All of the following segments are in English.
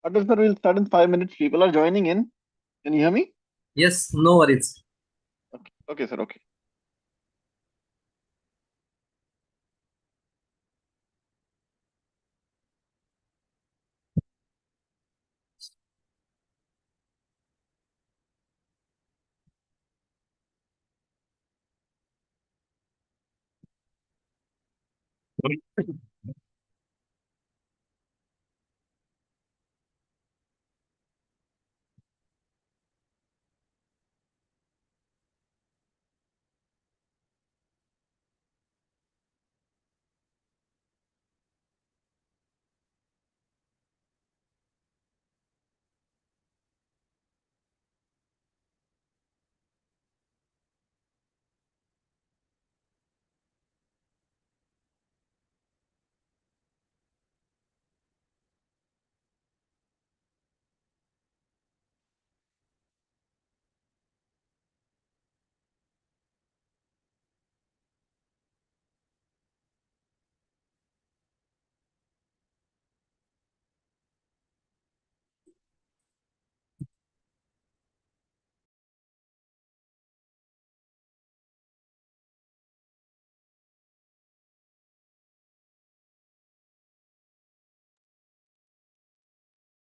Patil sir, we'll start in 5 minutes. People are joining in. Can you hear me? Yes, no worries. Okay, okay, sir. Okay.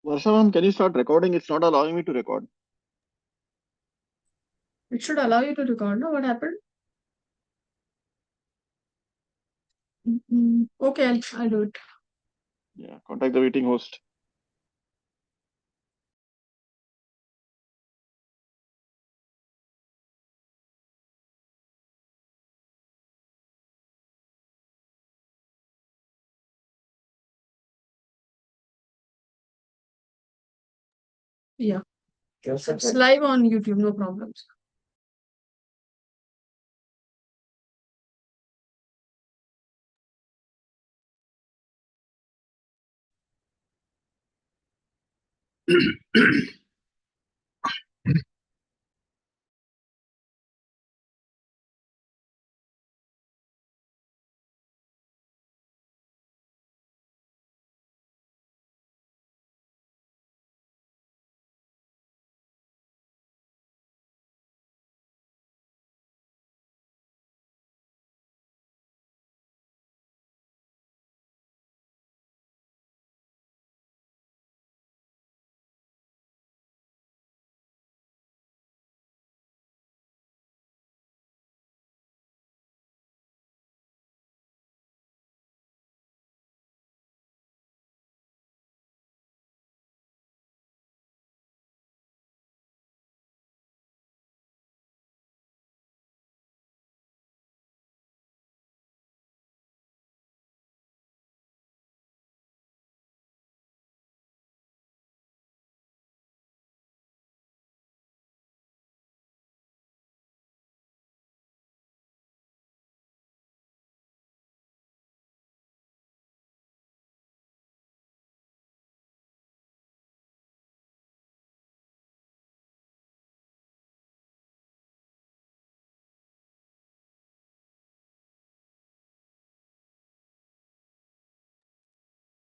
Varsha ma'am, can you start recording? It's not allowing me to record. It should allow you to record. No, what happened? Okay, I'll do it. Yeah, contact the waiting host. Yeah. It's live on YouTube, no problems.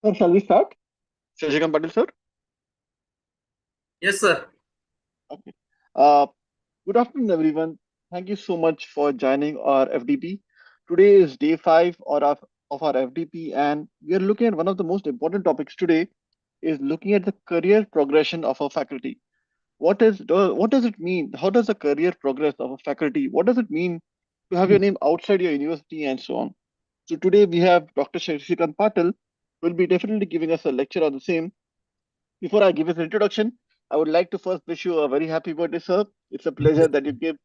Sir, shall we start? Shashikant Patil sir. Yes, sir. Okay. Good afternoon, everyone. Thank you so much for joining our FDP. Today is day five of our FDP, and we are looking at one of the most important topics today. Is looking at the career progression of a faculty. What does it mean? How does the career progress of a faculty? What does it mean to have your name outside your university and so on? So today we have Dr. Shashikant Patil, who will be definitely giving us a lecture on the same. Before I give his introduction, I would like to first wish you a very happy birthday, sir. It's a pleasure that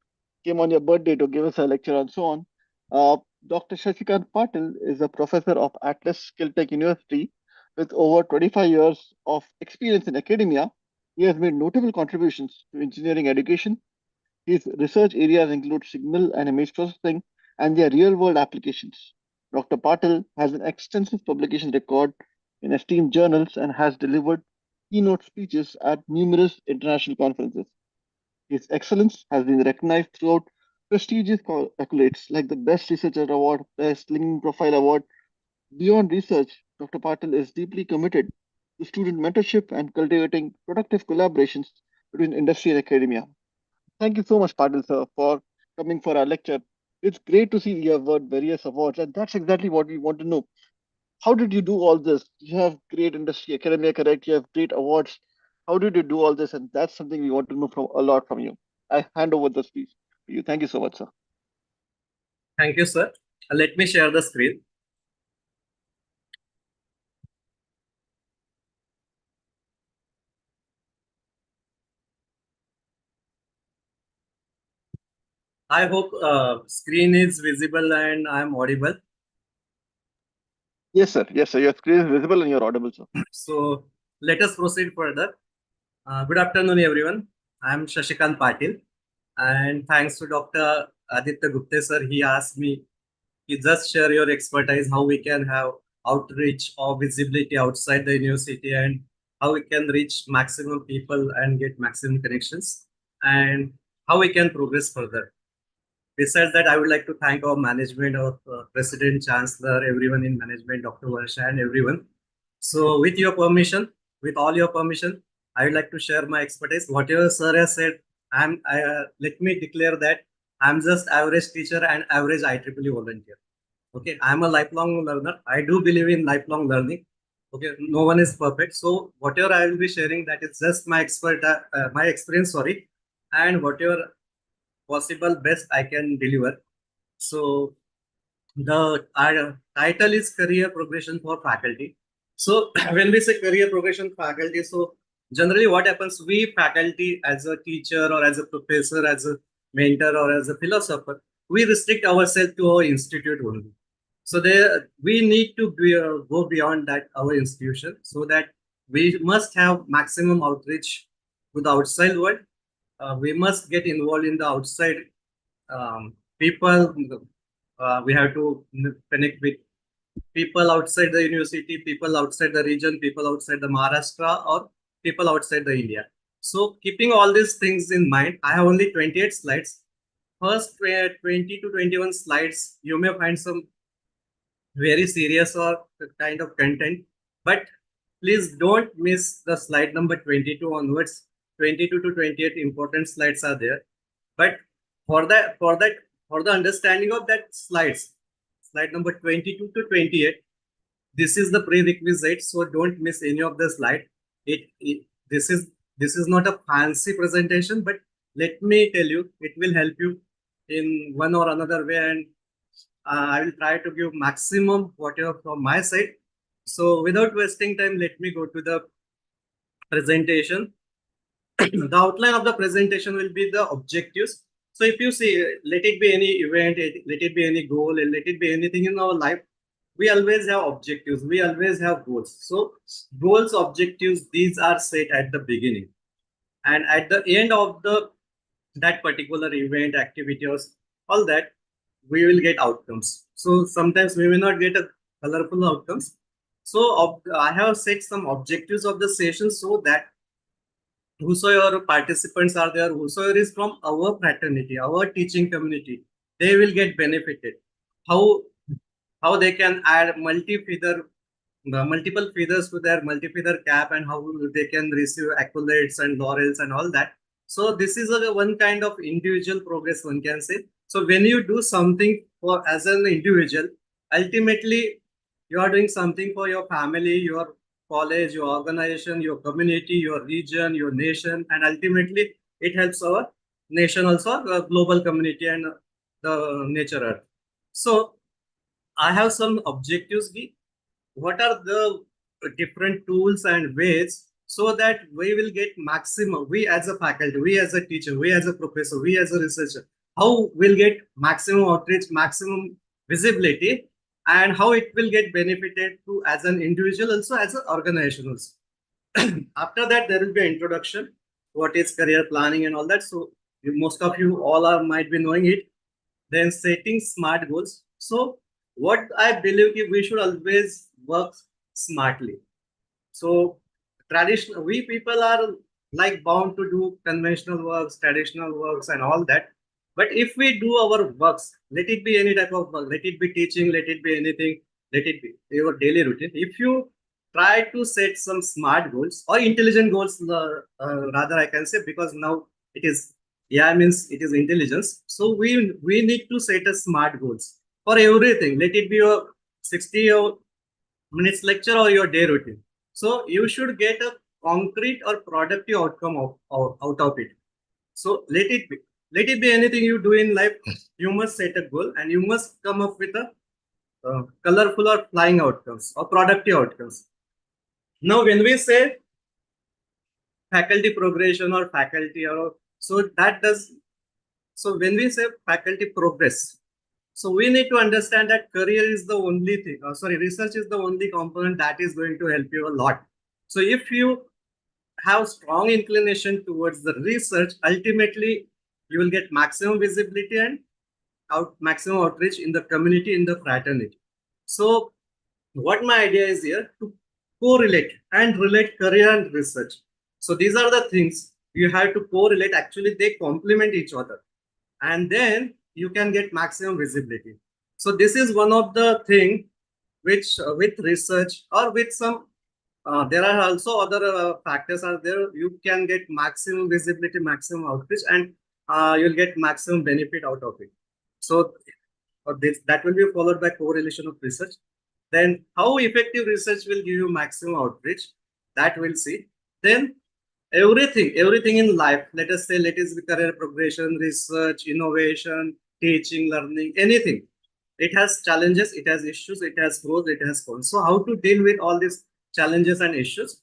came on your birthday to give us a lecture and so on. Dr. Shashikant Patil is a professor of Atlas Skill Tech University with over 25 years of experience in academia. He has made notable contributions to engineering education. His research areas include signal and image processing and their real world applications. Dr. Patil has an extensive publication record in esteemed journals and has delivered keynote speeches at numerous international conferences. His excellence has been recognized throughout prestigious accolades like the Best Researcher Award, Best LinkedIn Profile Award. Beyond research, Dr. Patil is deeply committed to student mentorship and cultivating productive collaborations between industry and academia. Thank you so much, Patil sir, for coming for our lecture. It's great to see you have won various awards, and that's exactly what we want to know. How did you do all this? You have great industry academia, correct? You have great awards. How did you do all this? And that's something we want to know from a lot from you. I hand over the speech to you. Thank you so much, sir. Thank you, sir. Let me share the screen. I hope screen is visible and I am audible. Yes, sir. Yes, sir. Your screen is visible and you're audible, sir. So let us proceed further. Good afternoon, everyone. I am Shashikant Patil, and thanks to Dr. Aditya Gupte, sir, he asked me, he just share your expertise, how we can have outreach or visibility outside the university and how we can reach maximum people and get maximum connections and how we can progress further. Besides that, I would like to thank our management, our president, chancellor, everyone in management, Dr. Varsha, and everyone. So, with your permission, with all your permission, I would like to share my expertise. Whatever sir has said, let me declare that I'm just average teacher and average IEEE volunteer. Okay, I'm a lifelong learner. I do believe in lifelong learning. Okay, no one is perfect. So, whatever I will be sharing, that is just my experience. Sorry, and whatever possible best I can deliver. So the title is career progression for faculty. So when we say career progression faculty, so generally what happens, we faculty as a teacher or as a professor, as a mentor or as a philosopher, we restrict ourselves to our institute only. So there we need to go beyond that our institution so that we must have maximum outreach to the outside world. We must get involved in the outside people. We have to connect with people outside the university, people outside the region, people outside the Maharashtra, or people outside the India. So, keeping all these things in mind, I have only 28 slides. First 20 to 21 slides, you may find some very serious or kind of content, but please don't miss the slide number 22 onwards. 22 to 28 important slides are there, but for the understanding of that slides, slide number 22 to 28, this is the prerequisite, so don't miss any of the slide. it this is not a fancy presentation, but let me tell you, it will help you in one or another way, and I will try to give maximum whatever from my side. So without wasting time, let me go to the presentation. The outline of the presentation will be the objectives. So if you see, let it be any event, let it be any goal, and let it be anything in our life, we always have objectives. We always have goals. So goals, objectives, these are set at the beginning, and at the end of the that particular event, activity, or all that, we will get outcomes. So sometimes we may not get a colorful outcomes. So I have set some objectives of the session so that whosoever participants are there, whosoever is from our fraternity, our teaching community, they will get benefited. How they can add multiple feathers to their multi-feather cap, and how they can receive accolades and laurels and all that. So this is a one kind of individual progress, one can say. So when you do something for as an individual, ultimately you are doing something for your family, your college, your organization, your community, your region, your nation, and ultimately it helps our nation also, the global community and the nature earth. So I have some objectives. What are the different tools and ways so that we will get maximum, we as a faculty, we as a teacher, we as a professor, we as a researcher, how we'll get maximum outreach, maximum visibility, and how it will get benefited to as an individual also, as an organization also. After that, there will be an introduction, what is career planning and all that. So most of you all are might be knowing it. Then setting smart goals. So what I believe is we should always work smartly. So traditional, we people are like bound to do conventional works, traditional works, and all that. But if we do our works, let it be any type of work, let it be teaching, let it be anything, let it be your daily routine. If you try to set some smart goals or intelligent goals, rather I can say, because now it is, yeah, means it is intelligence. So we need to set a smart goals for everything. Let it be your 60 minutes lecture or your day routine. So you should get a concrete or productive outcome out of it. So let it be anything you do in life. You must set a goal and you must come up with a colorful or flying outcomes or productive outcomes. Now, when we say faculty progression or faculty, or so that does, so when we say faculty progress, so we need to understand that career is the only thing, research is the only component that is going to help you a lot. So if you have strong inclination towards the research, ultimately you will get maximum visibility and maximum outreach in the community, in the fraternity. So what my idea is here to correlate and relate career and research. So these are the things you have to correlate. Actually, they complement each other, and then you can get maximum visibility. So this is one of the thing which with research or with some there are also other factors are there. You can get maximum visibility, maximum outreach, and you'll get maximum benefit out of it. So that will be followed by correlation of research. Then how effective research will give you maximum outreach, that we'll see. Then everything in life, let us say, let us be career progression, research, innovation, teaching, learning, anything. It has challenges, it has issues, it has growth, it has cons. So how to deal with all these challenges and issues?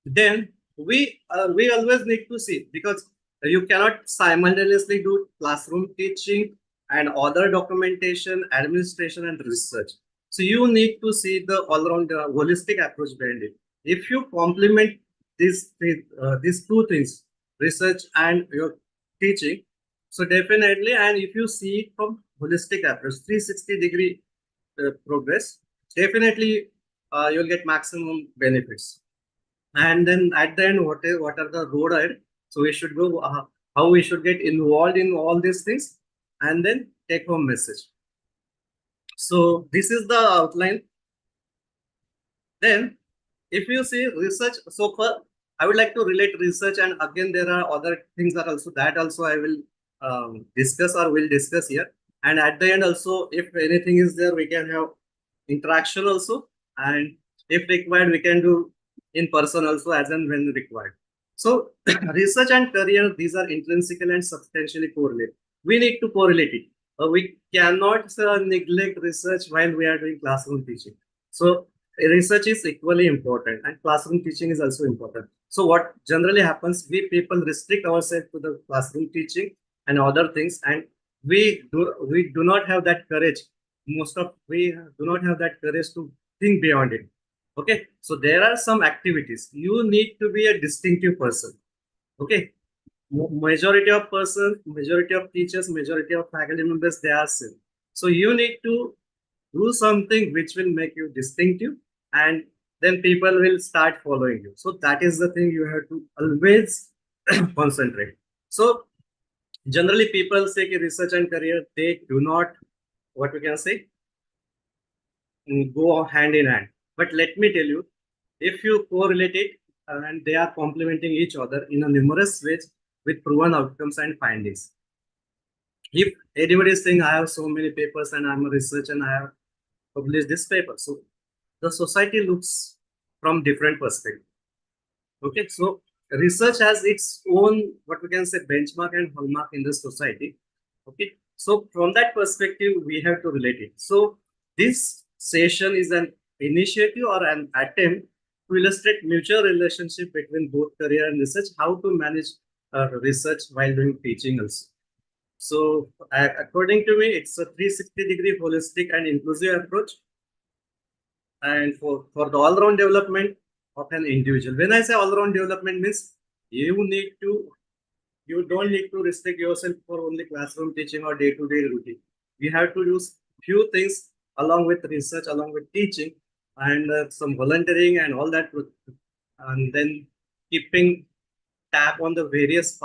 Then we always need to see, because you cannot simultaneously do classroom teaching and other documentation, administration, and research. So you need to see the all-round holistic approach behind it. If you complement these two things, research and your teaching, so definitely, and if you see it from holistic approach, 360-degree progress, definitely you'll get maximum benefits. And then at the end, what are the road ahead? So we should go how we should get involved in all these things, and then take home message. So this is the outline. Then if you see research, so far I would like to relate research, and again there are other things are also that also I will discuss or will discuss here. And at the end also, if anything is there, we can have interaction also, and if required, we can do in person also as and when required. So research and career, these are intrinsically and substantially correlated. We need to correlate it. We cannot neglect research while we are doing classroom teaching. So research is equally important, and classroom teaching is also important. So what generally happens, we people restrict ourselves to the classroom teaching and other things, and we do not have that courage. We do not have that courage to think beyond it. Okay, so there are some activities. You need to be a distinctive person. Okay, majority of persons, majority of teachers, majority of faculty members, they are same. So you need to do something which will make you distinctive, and then people will start following you. So that is the thing you have to always concentrate. So generally people say research and career, they do not, what we can say, go hand in hand. But let me tell you, if you correlate it and they are complementing each other in a numerous ways with proven outcomes and findings. If anybody is saying I have so many papers and I'm a researcher and I have published this paper, so the society looks from different perspective. Okay, so research has its own, what we can say, benchmark and hallmark in the society. Okay, so from that perspective, we have to relate it. So this session is an initiative or an attempt to illustrate mutual relationship between both career and research, how to manage research while doing teaching also. So according to me, it's a 360-degree holistic and inclusive approach, and for the all-round development of an individual. When I say all-round development, means you don't need to restrict yourself for only classroom teaching or day-to-day routine. You have to use few things along with research, along with teaching, and some volunteering and all that, and then keeping tab on the various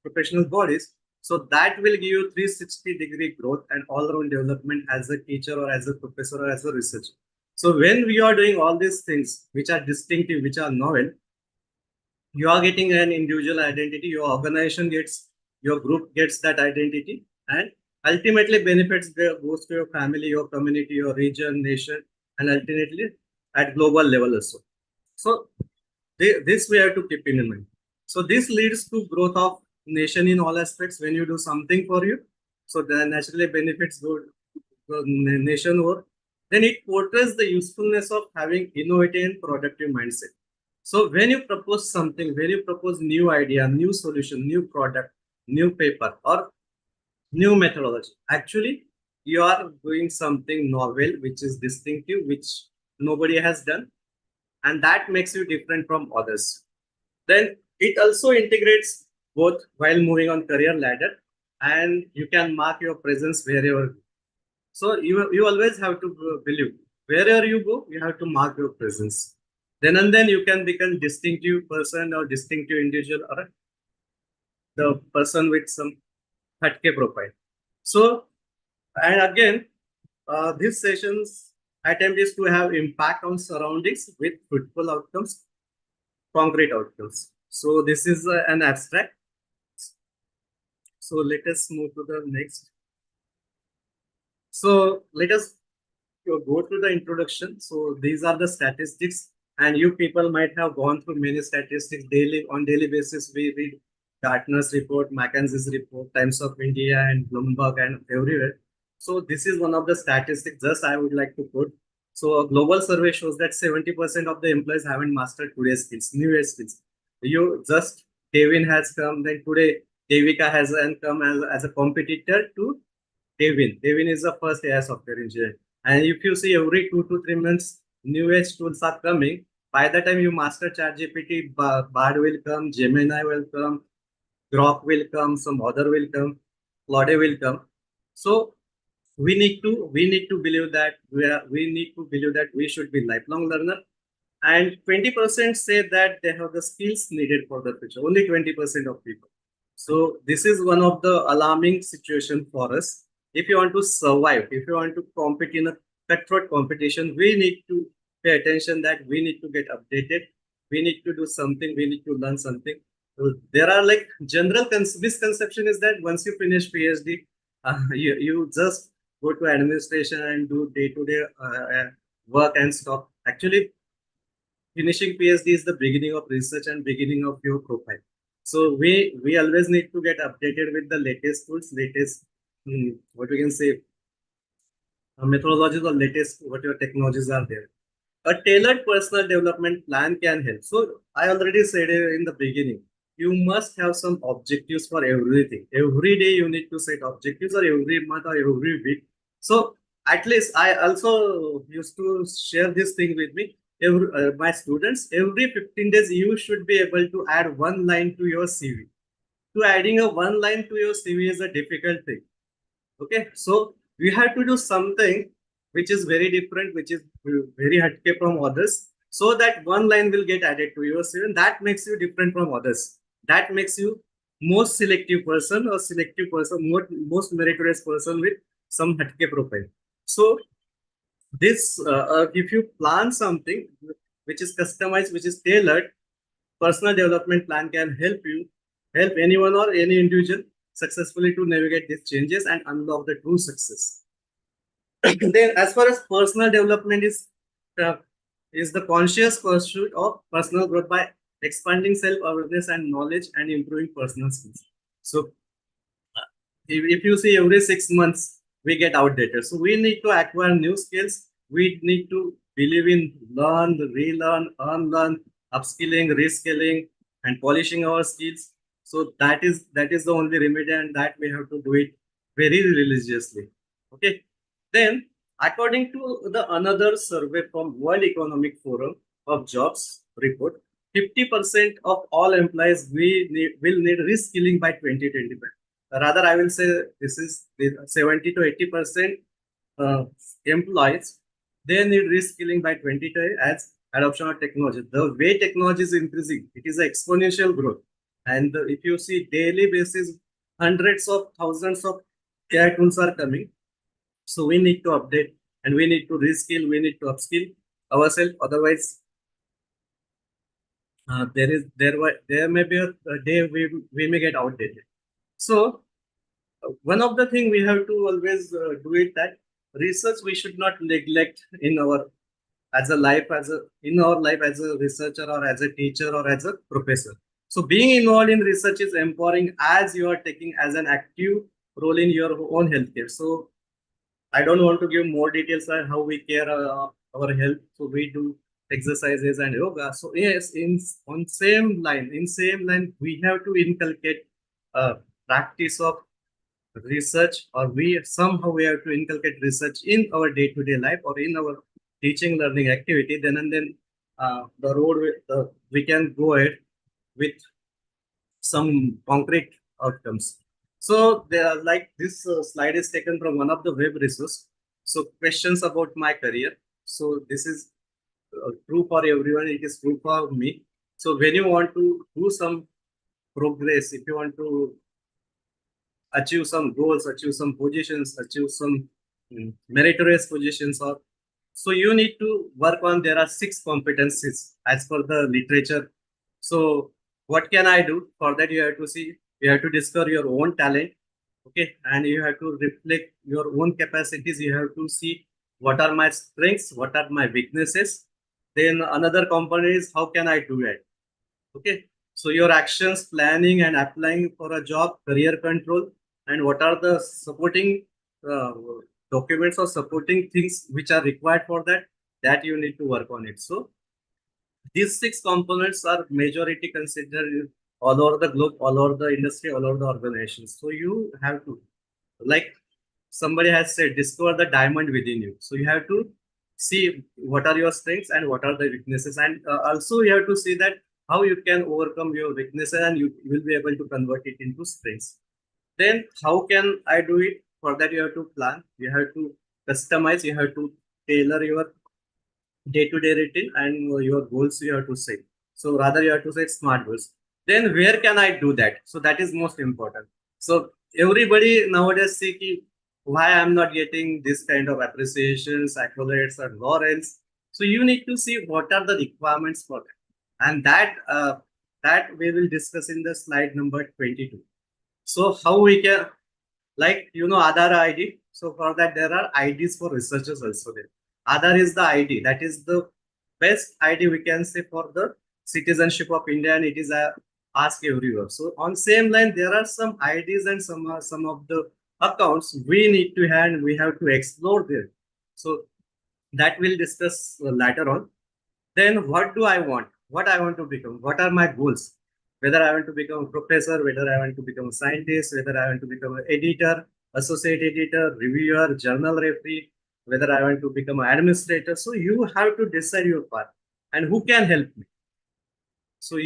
professional bodies. So that will give you 360-degree growth and all-round development as a teacher or as a professor or as a researcher. So when we are doing all these things which are distinctive, which are novel, you are getting an individual identity, your organization gets, your group gets that identity, and ultimately benefits goes to your family, your community, your region, nation, and ultimately at global level also. So this we have to keep in mind. So this leads to growth of nation in all aspects. When you do something for you, so then naturally benefits go the nation over. Then it portrays the usefulness of having innovative and productive mindset. So when you propose something, when you propose new idea, new solution, new product, new paper, or new methodology, actually you are doing something novel, which is distinctive, which nobody has done, and that makes you different from others. Then it also integrates both while moving on career ladder, and you can mark your presence wherever. So you always have to believe wherever you go, you have to mark your presence. Then and then you can become distinctive person or distinctive individual or the person with some hatke profile. So and again, these sessions attempt is to have impact on surroundings with fruitful outcomes, concrete outcomes. So this is an abstract. So let us move to the next. So let us go through the introduction. So these are the statistics, and you people might have gone through many statistics daily on daily basis. We read Gartner's report, McKinsey's report, Times of India, and Bloomberg, and everywhere. So this is one of the statistics. Just I would like to quote. So a global survey shows that 70% of the employees haven't mastered today's skills, new age skills. You just Kevin has come, then today Devika has come as a competitor to Devin. Devin is the first AI software engineer. And if you see every 2 to 3 months, new age tools are coming. By the time you master ChatGPT, Bard will come, Gemini will come, Grok will come, some other will come, Claude will come. So we need to believe that we need to believe that we should be lifelong learner. And 20% say that they have the skills needed for the future. Only 20% of people. So this is one of the alarming situation for us. If you want to survive, if you want to compete in a cutthroat competition, we need to pay attention that we need to get updated. We need to do something. We need to learn something. So there are like general misconception is that once you finish PhD, you just go to administration and do day-to-day work and stop. Actually, finishing PhD is the beginning of research and beginning of your profile. So we always need to get updated with the latest tools, latest what we can say methodologies or latest whatever technologies are there. A tailored personal development plan can help. So I already said it in the beginning. You must have some objectives for everything. Every day you need to set objectives, or every month or every week. So at least I also used to share this thing with me. My students, every 15 days you should be able to add one line to your CV. To adding a one line to your CV is a difficult thing. Okay, so we have to do something which is very different, which is very hatke from others, so that one line will get added to your CV, and that makes you different from others. That makes you most selective person, or selective person, most meritorious person with some hatke profile. So this, if you plan something which is customized, which is tailored, personal development plan can help anyone or any individual successfully to navigate these changes and unlock the true success. Then, as far as personal development is the conscious pursuit of personal growth by expanding self-awareness and knowledge and improving personal skills. So, if you see every 6 months we get outdated, so we need to acquire new skills. We need to believe in learn, relearn, unlearn, upskilling, reskilling, and polishing our skills. So that is the only remedy, and that we have to do it very religiously. Okay. Then, according to the another survey from World Economic Forum of Jobs report, 50% of all employees will need reskilling by 2025. Rather, I will say this is 70 to 80% employees, they need reskilling by 2020 as adoption of technology. The way technology is increasing, it is an exponential growth. And if you see daily basis, hundreds of thousands of AI tools are coming. So we need to update and we need to reskill, we need to upskill ourselves. Otherwise, there may be a day we may get outdated. So one of the thing we have to always do it that research we should not neglect in our as a life as a in our life as a researcher or as a teacher or as a professor. So being involved in research is empowering as you are taking as an active role in your own healthcare. So I don't want to give more details on how we care our health. So we do exercises and yoga. So yes, in same line, we have to inculcate practice of research, or we have to inculcate research in our day-to-day life or in our teaching learning activity. Then and then we can go ahead with some concrete outcomes. So they are like this slide is taken from one of the web resource. So questions about my career. So this is true for everyone. It is true for me. So when you want to do some progress, if you want to achieve some goals, achieve some positions, achieve some meritorious positions, or so you need to work on. There are 6 competencies as per the literature. So what can I do for that? You have to see. You have to discover your own talent, okay, and you have to reflect your own capacities. You have to see what are my strengths, what are my weaknesses. Then another component is how can I do it. Okay, so your actions, planning, and applying for a job, career control, and what are the supporting uh, documents or supporting things which are required for that, that you need to work on it. So these 6 components are majority considered all over the globe, all over the industry, all over the organizations. So you have to, like somebody has said, discover the diamond within you. So you have to see what are your strengths and what are the weaknesses, and also you have to see that how you can overcome your weaknesses and you will be able to convert it into strengths. Then how can I do it? For that you have to plan, you have to customize, you have to tailor your day-to-day routine and your goals you have to set. So rather you have to set smart goals. Then where can I do that? So that is most important. So everybody nowadays see ki, why I'm not getting this kind of appreciations, accolades, or laurels. So you need to see what are the requirements for that, and that we will discuss in the slide number 22. So how we can, like Aadhaar ID. So for that there are IDs for researchers also there. Aadhaar is the ID, that is the best ID we can say for the citizenship of India, and it is a ask everywhere. So on same line there are some IDs and some of the accounts we need to have, and we have to explore there. So that we'll discuss later on. Then what do I want? What I want to become? What are my goals? Whether I want to become a professor, whether I want to become a scientist, whether I want to become an editor, associate editor, reviewer, journal referee, whether I want to become an administrator. So you have to decide your path and who can help me. So if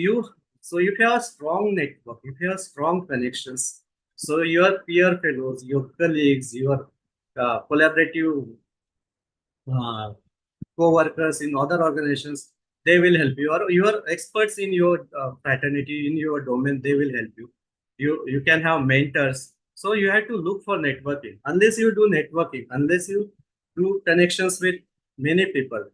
you have a strong network, if you have strong connections, so your peer fellows, your colleagues, your collaborative uh, co-workers in other organizations, they will help you, or your experts in your fraternity, in your domain, they will help you. You can have mentors. So you have to look for networking. Unless you do networking, unless you do connections with many people,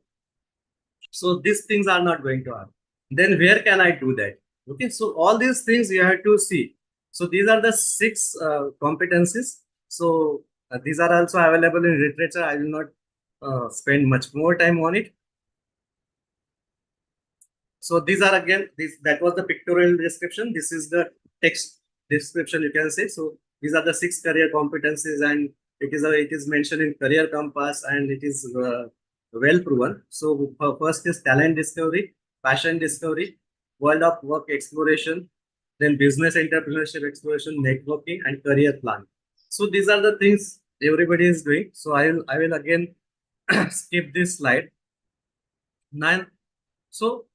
so these things are not going to happen. Then where can I do that? Okay, so all these things you have to see. So these are the 6 competencies. So these are also available in literature. I will not spend much more time on it. So these are again, that was the pictorial description. This is the text description, you can say. So these are the 6 career competencies, and it is mentioned in Career Compass, and it is well proven. So first is talent discovery, passion discovery, world of work exploration, then business entrepreneurship exploration, networking, and career plan. So these are the things everybody is doing. So I will again skip this slide. Nine. So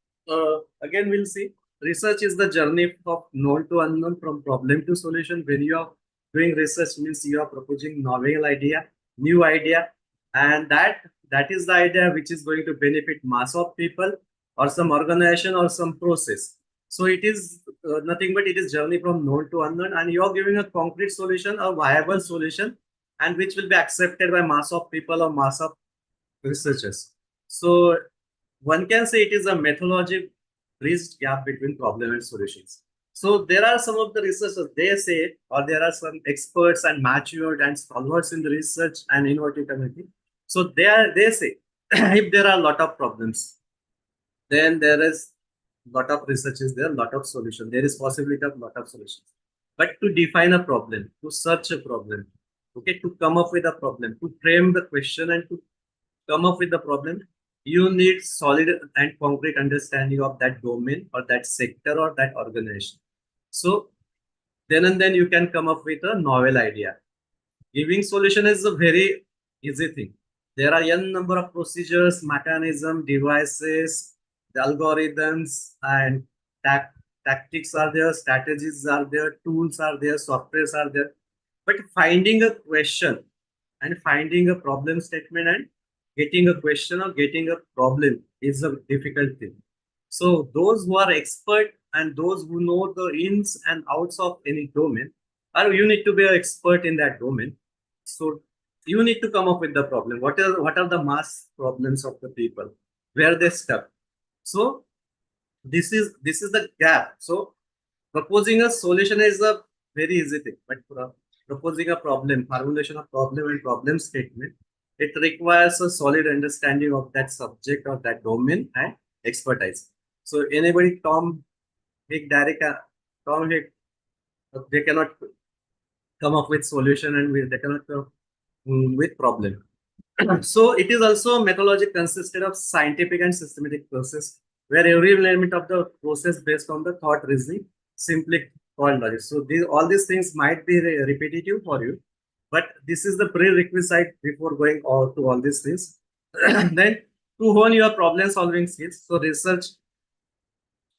again, we'll see. Research is the journey of known to unknown, from problem to solution. When you are doing research, means you are proposing novel idea, new idea, and that is the idea which is going to benefit mass of people or some organization or some process. So it is nothing but it is journey from known to unknown, and you are giving a concrete solution, a viable solution, and which will be accepted by mass of people or mass of researchers. So one can say it is a methodology bridged gap between problem and solutions. So there are some of the researchers, they say, or there are some experts and matured and scholars in the research and innovative community. So they say if there are a lot of problems, then there is lot of research is there, lot of solution. There is possibility of lot of solutions. But to define a problem, to search a problem, okay, to come up with a problem, to frame the question and to come up with the problem, you need solid and concrete understanding of that domain or that sector or that organization. So then and then you can come up with a novel idea. Giving solution is a very easy thing. There are n number of procedures, mechanism, devices, the algorithms, and tactics are there, strategies are there, tools are there, softwares are there. But finding a question and finding a problem statement and getting a question or getting a problem is a difficult thing. So those who are expert and those who know the ins and outs of any domain, or you need to be an expert in that domain. So you need to come up with the problem. What are the mass problems of the people? Where they stuck? So this is the gap. So proposing a solution is a very easy thing, but proposing a problem, formulation of problem and problem statement, it requires a solid understanding of that subject or that domain and expertise. So anybody, Hick, Derek, Tom Hick, they cannot come up with solution and they cannot come with problem. So it is also a methodology consisted of scientific and systematic process where every element of the process based on the thought reasoning simply called logic. So all these things might be repetitive for you, but this is the prerequisite before going to all these things. Then to hone your problem solving skills. So research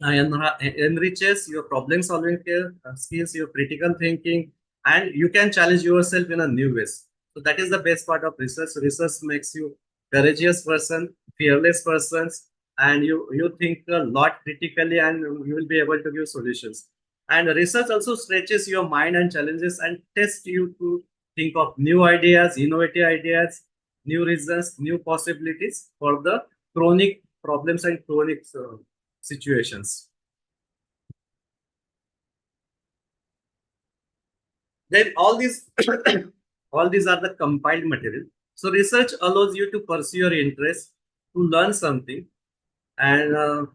enriches your problem solving skills, your critical thinking, and you can challenge yourself in a new ways. So that is the best part of research. Research makes you courageous person, fearless persons, and you think a lot critically, and you will be able to give solutions. And research also stretches your mind and challenges and tests you to think of new ideas, innovative ideas, new reasons, new possibilities for the chronic problems and chronic situations. Then all these all these are the compiled material. So research allows you to pursue your interest, to learn something, and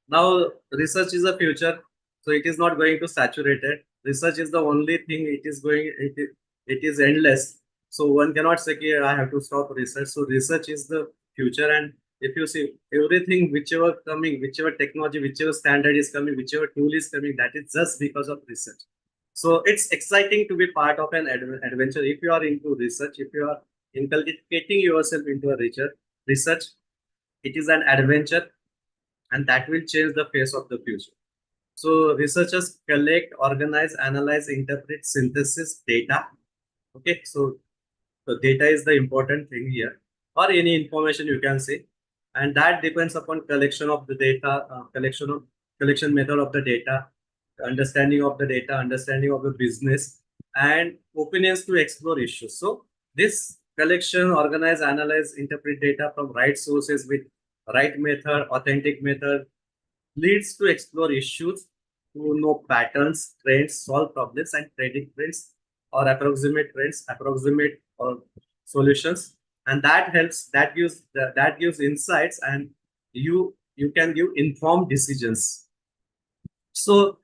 now research is a future, so it is not going to saturate it. Research is the only thing, it is endless. So one cannot say, "Okay, I have to stop research." So research is the future, and if you see everything, whichever coming, whichever technology, whichever standard is coming, whichever tool is coming, that is just because of research. So it's exciting to be part of an adventure. If you are into research, if you are inculcating yourself into a research, it is an adventure, and that will change the face of the future. So researchers collect, organize, analyze, interpret, synthesis data. Okay, so the data is the important thing here, or any information you can say, and that depends upon collection of the data, collection method of the data, understanding of the data, understanding of the business, and opinions to explore issues. So this collection, organize, analyze, interpret data from right sources with right method, authentic method, leads to explore issues, to know patterns, trends, solve problems, and predict trends or approximate trends, approximate solutions, and that helps. That gives insights, and you can give informed decisions. So,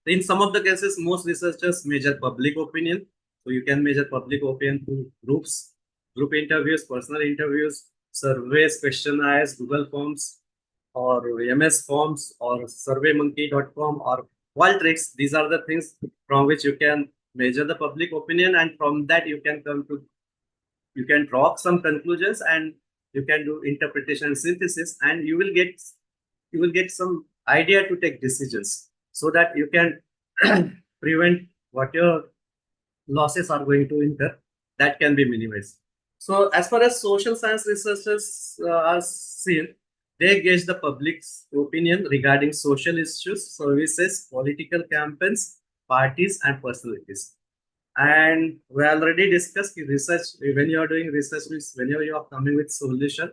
in some of the cases, most researchers measure public opinion. So you can measure public opinion through group interviews, personal interviews, surveys, questionnaires, Google Forms, or MS Forms, or SurveyMonkey.com, or Qualtrics. These are the things from which you can measure the public opinion, and from that you can draw up some conclusions, and you can do interpretation and synthesis, and you will get some idea to take decisions, so that you can prevent what your losses are going to incur, that can be minimized. So as far as social science researchers are seen, they gauge the public's opinion regarding social issues, services, political campaigns, parties, and personalities. And we already discussed research. When you are doing research, means whenever you are coming with solution,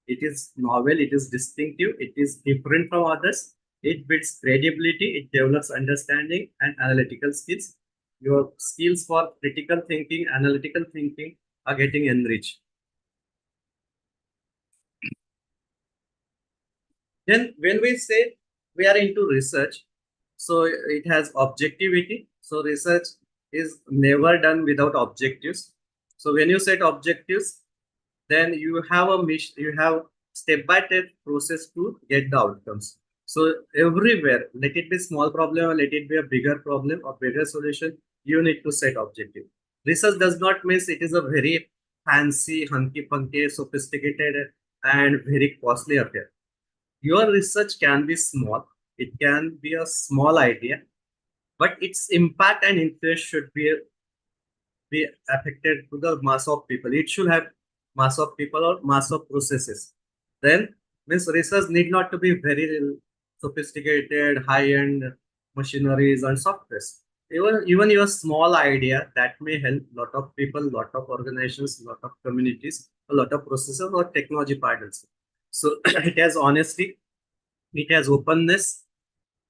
it is novel, it is distinctive, it is different from others. It builds credibility, it develops understanding and analytical skills. Your skills for critical thinking, analytical thinking are getting enriched. Then when we say we are into research, so it has objectivity. So research is never done without objectives. So when you set objectives, then you have a mission, you have step-by-step process to get the outcomes. So everywhere, let it be small problem or let it be a bigger problem or bigger solution, you need to set objective. Research does not mean it is a very fancy, hunky-punky, sophisticated and very costly affair. Your research can be small, it can be a small idea, but its impact and influence should be affected to the mass of people. It should have mass of people or mass of processes. Then means research need not to be very sophisticated, high-end machineries and softwares. Even your small idea that may help lot of people, lot of organizations, lot of communities, a lot of processes or technology partners. So it has honesty, it has openness,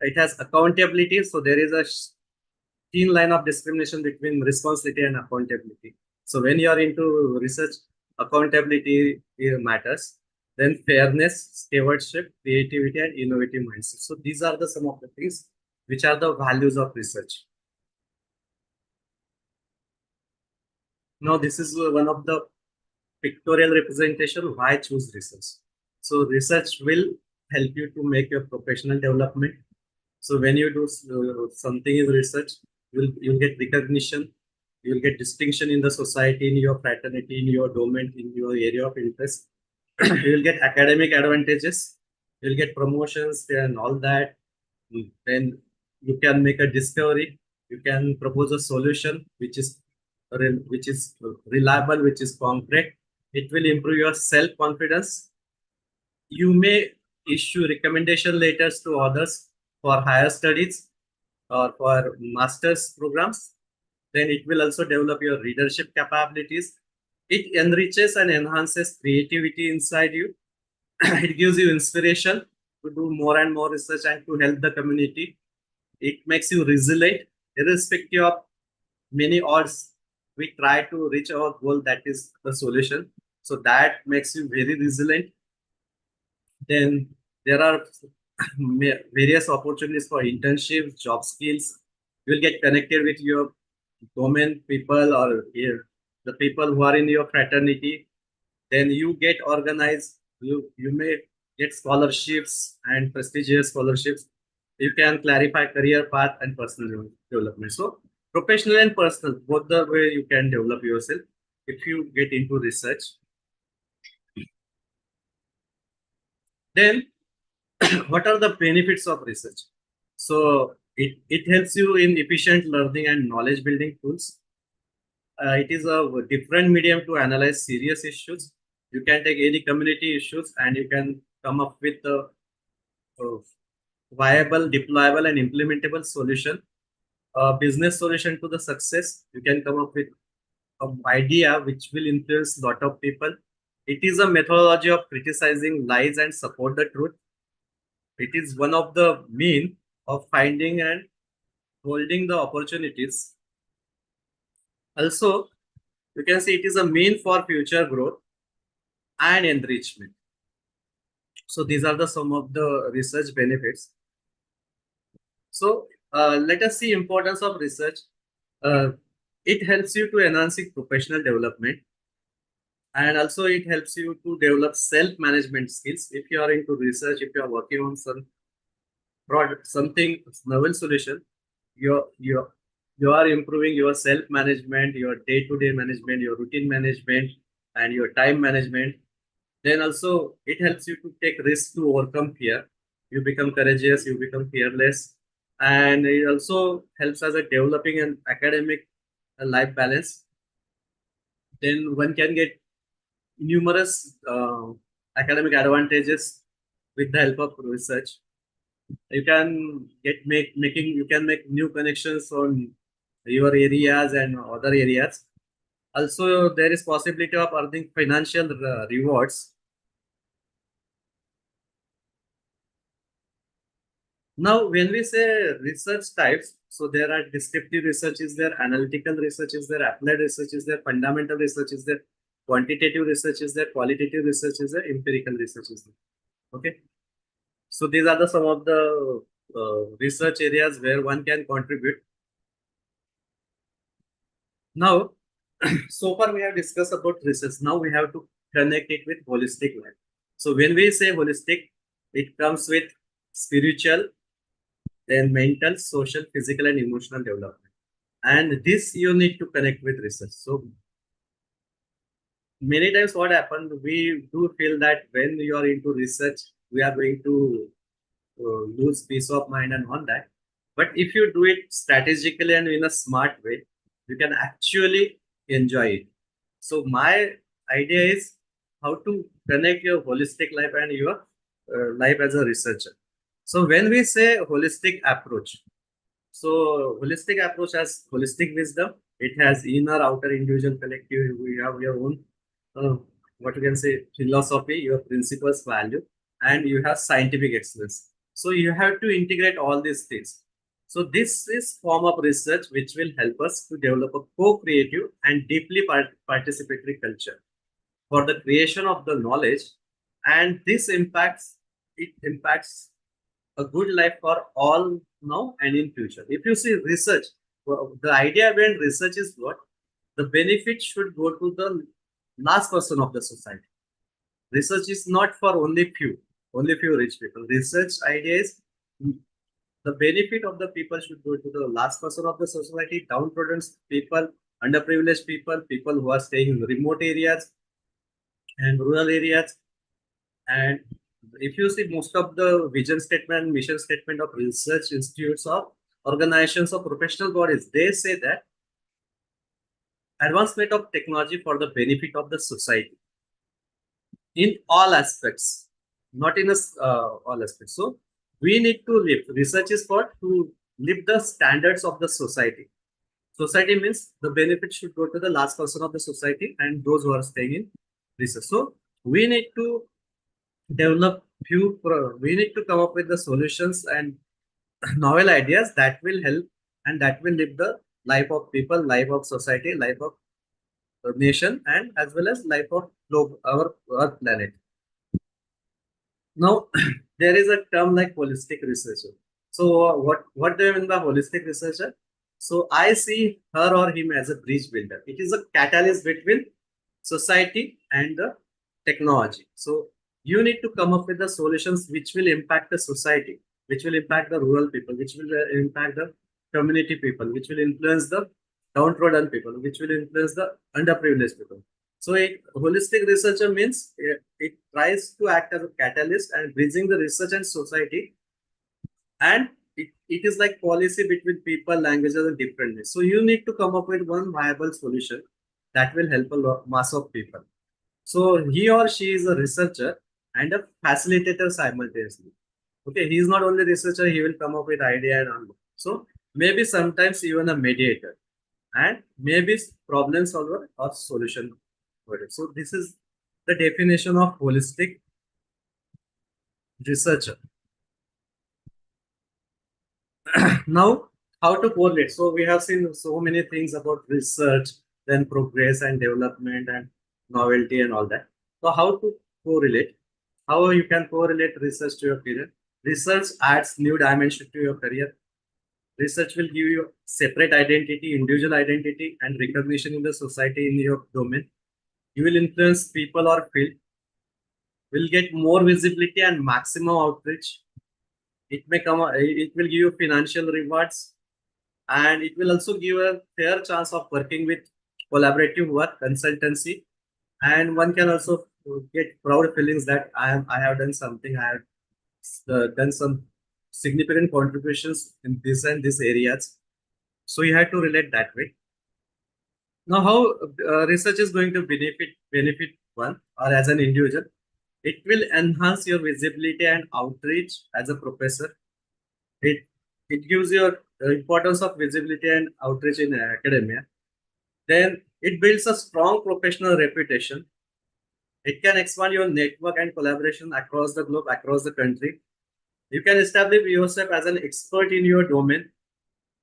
it has accountability. So there is a thin line of discrimination between responsibility and accountability. So when you are into research, accountability matters. Then fairness, stewardship, creativity, and innovative mindset. So these are the some of the things which are the values of research. Now this is one of the pictorial representation why choose research. So research will help you to make your professional development. So when you do something in research, you'll get recognition, you'll get distinction in the society, in your fraternity, in your domain, in your area of interest. You'll get academic advantages, you'll get promotions and all that. Then you can make a discovery, you can propose a solution which is reliable, which is concrete. It will improve your self confidence. You may issue recommendation letters to others for higher studies or for master's programs. Then it will also develop your leadership capabilities. It enriches and enhances creativity inside you. It gives you inspiration to do more and more research and to help the community. It makes you resilient, irrespective of many odds. We try to reach our goal, that is the solution. So that makes you very resilient. Then there are various opportunities for internships, job skills. You will get connected with your domain people or the people who are in your fraternity. Then you get organized. You may get scholarships and prestigious scholarships. You can clarify career path and personal development. So professional and personal, both the way you can develop yourself if you get into research. Then what are the benefits of research? So it helps you in efficient learning and knowledge building tools. It is a different medium to analyze serious issues. You can take any community issues and you can come up with a viable, deployable, and implementable solution, a business solution to the success. You can come up with an idea which will influence a lot of people. It is a methodology of criticizing lies and support the truth. It is one of the mean of finding and holding the opportunities. Also, you can see it is a mean for future growth and enrichment. So these are the some of the research benefits. So let us see importance of research. Uh, it helps you to enhancing professional development, and also it helps you to develop self-management skills. If you are into research, if you are working on some product, something novel solution, you're you are improving your self-management, your day-to-day management, your routine management, and your time management. Then also it helps you to take risks to overcome fear. You become courageous, you become fearless, and it also helps as a developing an academic life balance. Then one can get numerous academic advantages with the help of research. You can get make making you can make new connections on your areas and other areas. Also, there is possibility of earning financial rewards. Now, when we say research types, so there are descriptive research is there, analytical research is there, applied research is there, fundamental research is there, quantitative research is there, qualitative research is there, empirical research is there. Okay. So these are the some of the research areas where one can contribute. Now, so far we have discussed about research. Now we have to connect it with holistic life. So when we say holistic, it comes with spiritual, then mental, social, physical, and emotional development. And this you need to connect with research. So many times what happened, we do feel that when you are into research, we are going to lose peace of mind and all that. But if you do it strategically and in a smart way, you can actually enjoy it. So my idea is how to connect your holistic life and your life as a researcher. So when we say holistic approach, so holistic approach has holistic wisdom. It has inner, outer, individual, collective. We have your own, uh, what you can say, philosophy, your principles, value, and you have scientific excellence. So you have to integrate all these things. So this is form of research which will help us to develop a co-creative and deeply participatory culture for the creation of the knowledge, and this impacts a good life for all now and in future. If you see research, the idea behind research is what the benefit should go to the last person of the society. Research is not for only few rich people. Research idea is the benefit of the people should go to the last person of the society, downtrodden people, underprivileged people, people who are staying in remote areas and rural areas. And if you see most of the vision statement, mission statement of research institutes or organizations or professional bodies, they say that advancement of technology for the benefit of the society in all aspects, not in all aspects. So we need to live. Research is for to live the standards of the society. Society means the benefit should go to the last person of the society and those who are staying in research. So we need to develop we need to come up with the solutions and novel ideas that will help and that will live the life of people, life of society, life of the nation, and as well as life of our earth planet. Now, there is a term like holistic researcher. So, what do you mean by holistic researcher? So, I see her or him as a bridge builder. It is a catalyst between society and the technology. So, you need to come up with the solutions which will impact the society, which will impact the rural people, which will impact the community people, which will influence the downtrodden people, which will influence the underprivileged people. So a holistic researcher means it tries to act as a catalyst and bridging the research and society, and it is like policy between people, languages, and different ways. So you need to come up with one viable solution that will help a mass of people. So he or she is a researcher and a facilitator simultaneously. Okay, he is not only researcher; he will come up with idea and all. So maybe sometimes even a mediator and maybe problem solver or solution for it. So this is the definition of holistic researcher. Now, how to correlate? So we have seen so many things about research, then progress and development and novelty and all that. So how to correlate? How you can correlate research to your career? Research adds new dimension to your career. Research will give you separate identity, individual identity, and recognition in the society in your domain. You will influence people or field, will get more visibility and maximum outreach. It will give you financial rewards, and it will also give a fair chance of working with collaborative work, consultancy, and one can also get proud feelings that I have done something, I have done some significant contributions in this and this areas. So you have to relate that way. Now, how research is going to benefit one or as an individual? It will enhance your visibility and outreach as a professor. It it gives you importance of visibility and outreach in academia. Then it builds a strong professional reputation. It can expand your network and collaboration across the globe, across the country. You can establish yourself as an expert in your domain,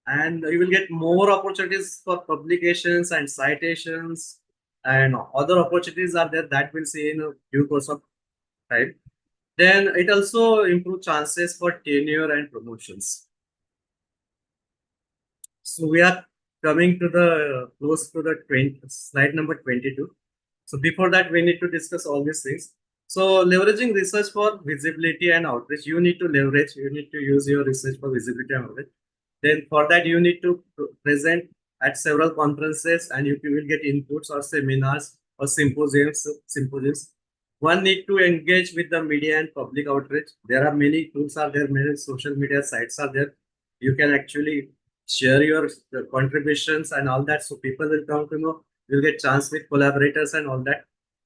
and you will get more opportunities for publications and citations, and other opportunities are there that we'll see in a due course of time. Then it also improves chances for tenure and promotions. So we are coming to the close to the 20, slide number 22. So before that, we need to discuss all these things. So leveraging research for visibility and outreach, you need to leverage, you need to use your research for visibility and outreach. Then for that, you need to present at several conferences, and you will get inputs or seminars or symposiums. One need to engage with the media and public outreach. There are many tools are there, many social media sites are there. You can actually share your contributions and all that, so people will come to know. You'll get chance with collaborators and all that.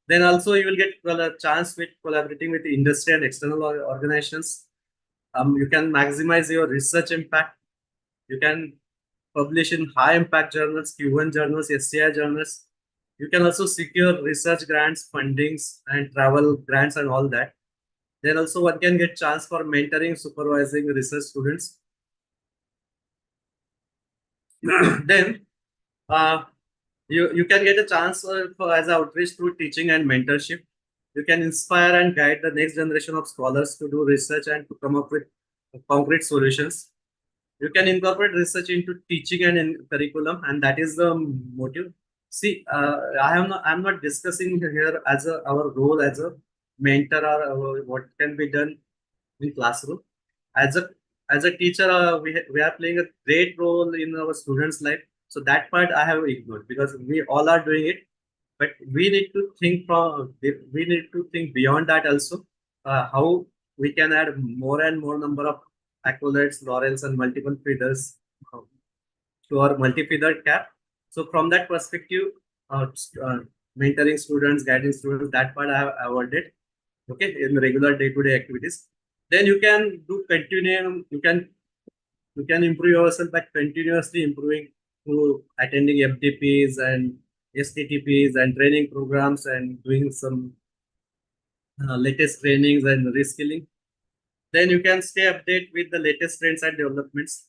Then also you will get a chance with collaborating with the industry and external organizations. You can maximize your research impact. You can publish in high impact journals, Q1 journals, SCI journals. You can also secure research grants, fundings, and travel grants and all that. Then also one can get chance for mentoring, supervising research students. Then uh, you can get a chance for as outreach through teaching and mentorship. You can inspire and guide the next generation of scholars to do research and to come up with concrete solutions. You can incorporate research into teaching and in curriculum, and that is the motive. See, I'm not discussing here as our role as a mentor or what can be done in classroom. As a teacher, we are playing a great role in our students' life. So that part I have ignored because we all are doing it. But we need to think beyond that also. How we can add more and more number of accolades, laurels, and multiple feathers uh, to our multi-feathered cap. So from that perspective, uh, mentoring students, guiding students, that part I have avoided. Okay, in regular day-to-day activities. Then you can do continuum. You can improve yourself by continuously improving through attending FDPs and STTPs and training programs and doing some latest trainings and reskilling. Then you can stay update with the latest trends and developments.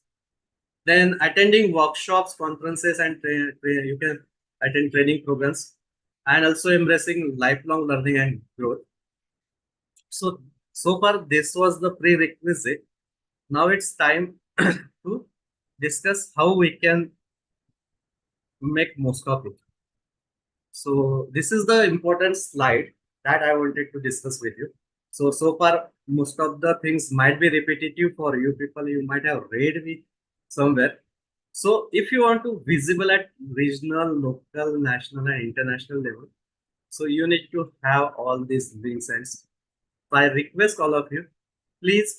Then attending workshops, conferences, and you can attend training programs, and also embracing lifelong learning and growth. So far this was the prerequisite. Now it's time to discuss how we can make most of it. So this is the important slide that I wanted to discuss with you. So far most of the things might be repetitive for you people. You might have read it somewhere. So if you want to visible at regional, local, national, and international level, so you need to have all these links. And so I request all of you, please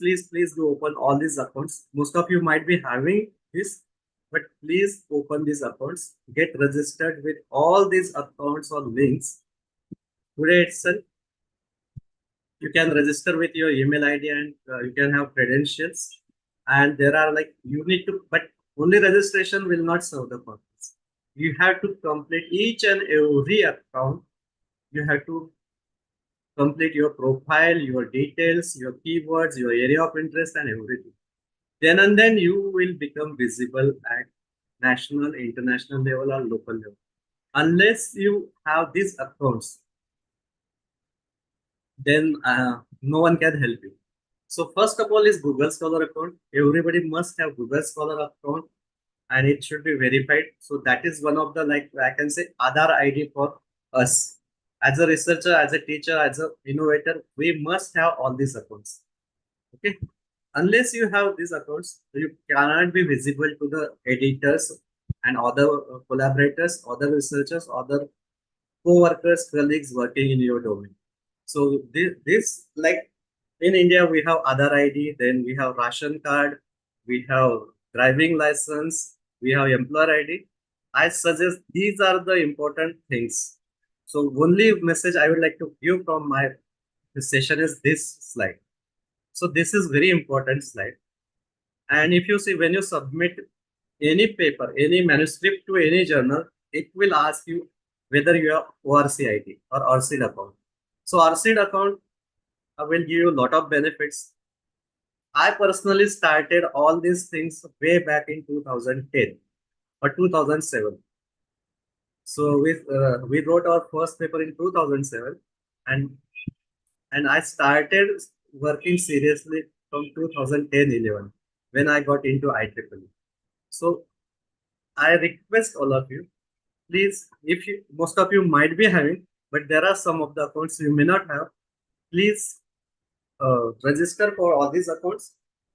do open all these accounts. Most of you might be having this, but please open these accounts. Get registered with all these accounts or links. Today itself, you can register with your email ID and you can have credentials. And there are like, you need to, but only registration will not serve the purpose. You have to complete each and every account. You have to complete your profile, your details, your keywords, your area of interest, and everything. Then and then you will become visible at national, international level, or local level. Unless you have these accounts, then no one can help you. So first of all is Google Scholar account. Everybody must have Google Scholar account, and it should be verified. So that is one of the, like I can say, Aadhaar ID for us. As a researcher, as a teacher, as an innovator, we must have all these accounts. Okay. Unless you have these accounts, you cannot be visible to the editors and other collaborators, other researchers, other co-workers, colleagues working in your domain. So this like in India, we have Aadhaar ID, then we have ration card, we have driving license, we have employer ID. I suggest these are the important things. So only message I would like to give from my session is this slide. So this is very important slide. And if you see, when you submit any paper, any manuscript to any journal, it will ask you whether you have ORC ID or ORCID account. So ORCID account will give you a lot of benefits. I personally started all these things way back in 2010 or 2007. So we wrote our first paper in 2007, and I started working seriously from 2010-11 when I got into IEEE. So I request all of you, please, if you, most of you might be having, but there are some of the accounts you may not have, please register for all these accounts.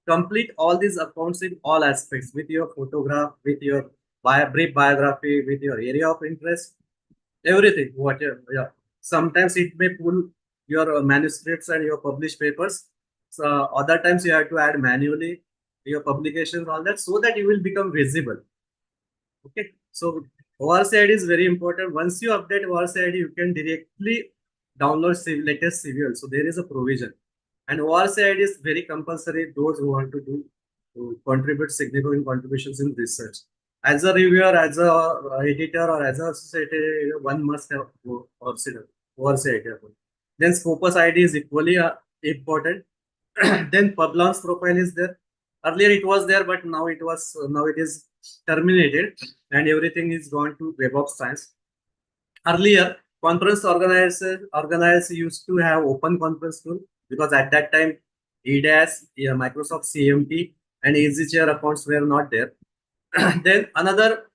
Complete all these accounts in all aspects with your photograph, with your brief biography, with your area of interest, everything. Whatever, yeah. Sometimes it may pull your manuscripts and your published papers. So other times you have to add manually your publications, all that, so that you will become visible. Okay, so ORC ID is very important. Once you update ORC ID, you can directly download latest CVL. So there is a provision, and ORC ID is very compulsory. Those who want to do to contribute significant contributions in research, as a reviewer, as a editor, or as a associate, one must have ORC ID. Then Scopus ID is equally important. Then Publon's profile is there. Earlier it was there, but now it is terminated, and everything is gone to Web of Science. Earlier, conference organizers used to have open conference tool, because at that time EDAS, yeah, Microsoft CMT, and EasyChair accounts were not there. Then another,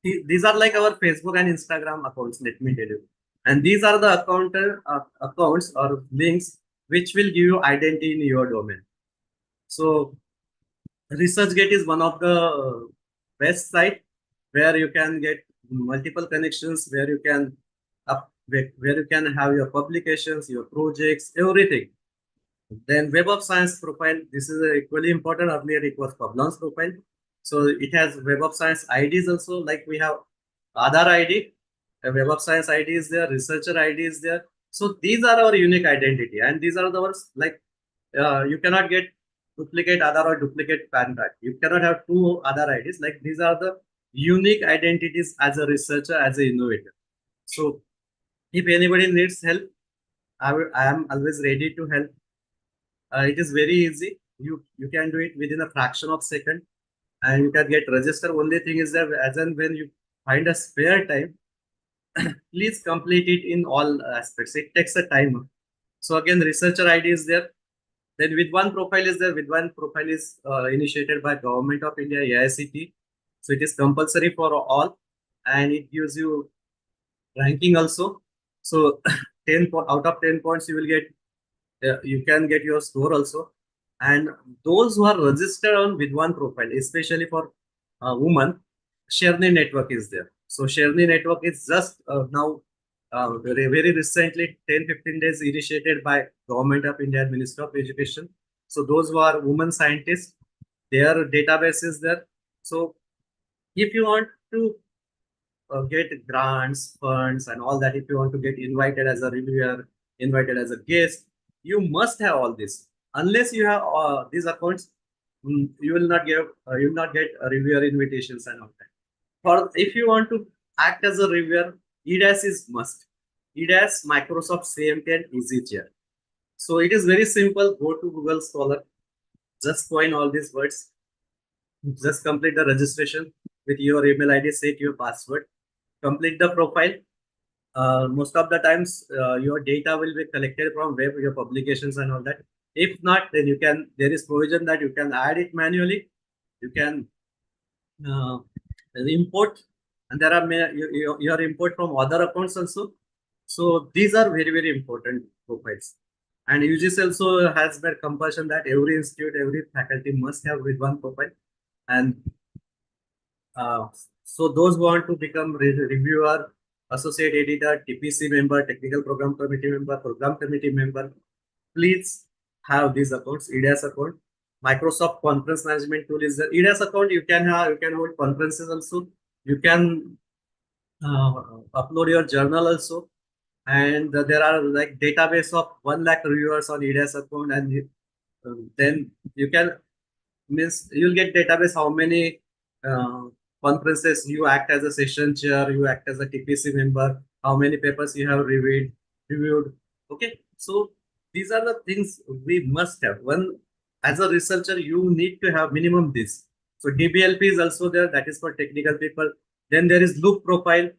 these are like our Facebook and Instagram accounts, let me tell you. And these are the accounts or links which will give you identity in your domain. So ResearchGate is one of the best site where you can get multiple connections, where you can where you can have your publications, your projects, everything. Then Web of Science profile. This is equally important. Earlier it was Publon's profile, so it has Web of Science IDs also. Like we have Aadhaar ID, a Web of Science ID is there, researcher ID is there. So these are our unique identity, and these are the ones like you cannot get duplicate Aadhaar or duplicate PAN card. You cannot have two Aadhaar IDs. Like these are the unique identities as a researcher, as an innovator. So if anybody needs help, I am always ready to help. It is very easy. You can do it within a fraction of second, and you can get registered. Only thing is that as and when you find a spare time, please complete it in all aspects. It takes a time. So again, researcher ID is there. Then with one profile is there. With one profile is initiated by Government of India, AICT. So it is compulsory for all, and it gives you ranking also. So 10 out of 10 points you will get. You can get your score also. And those who are registered on with one profile, especially for women, Sharni network is there. So Sharni network is just now very recently 10-15 days initiated by Government of India, Ministry of Education. So those who are women scientists, their database is there. So if you want to get grants, funds, and all that, if you want to get invited as a reviewer, invited as a guest, you must have all this. Unless you have these accounts, you will not get a reviewer invitations and all that. For if you want to act as a reviewer, EDAS is must. EDAS, Microsoft CMT, and EasyChair. So it is very simple. Go to Google Scholar, just coin all these words, just complete the registration with your email ID, set your password, complete the profile. Most of the times your data will be collected from web, your publications and all that. If not, then there is provision that you can add it manually. You can uh, import, and there are your import from other accounts also. So these are very, very important profiles. And UGC also has that compulsion that every institute, every faculty must have with one profile. And uh, so those who want to become reviewer, associate editor, TPC member, technical program committee member, please have these accounts. EDAS account, Microsoft Conference Management Tool is the EDAS account. You can hold conferences also. You can upload your journal also, and there are like database of 1 lakh reviewers on EDAS account, and then you can means you'll get database how many uh, conferences you act as a session chair, you act as a TPC member, how many papers you have reviewed. Okay, so these are the things we must have. One, as a researcher, you need to have minimum this. So DBLP is also there, that is for technical people. Then there is loop profile.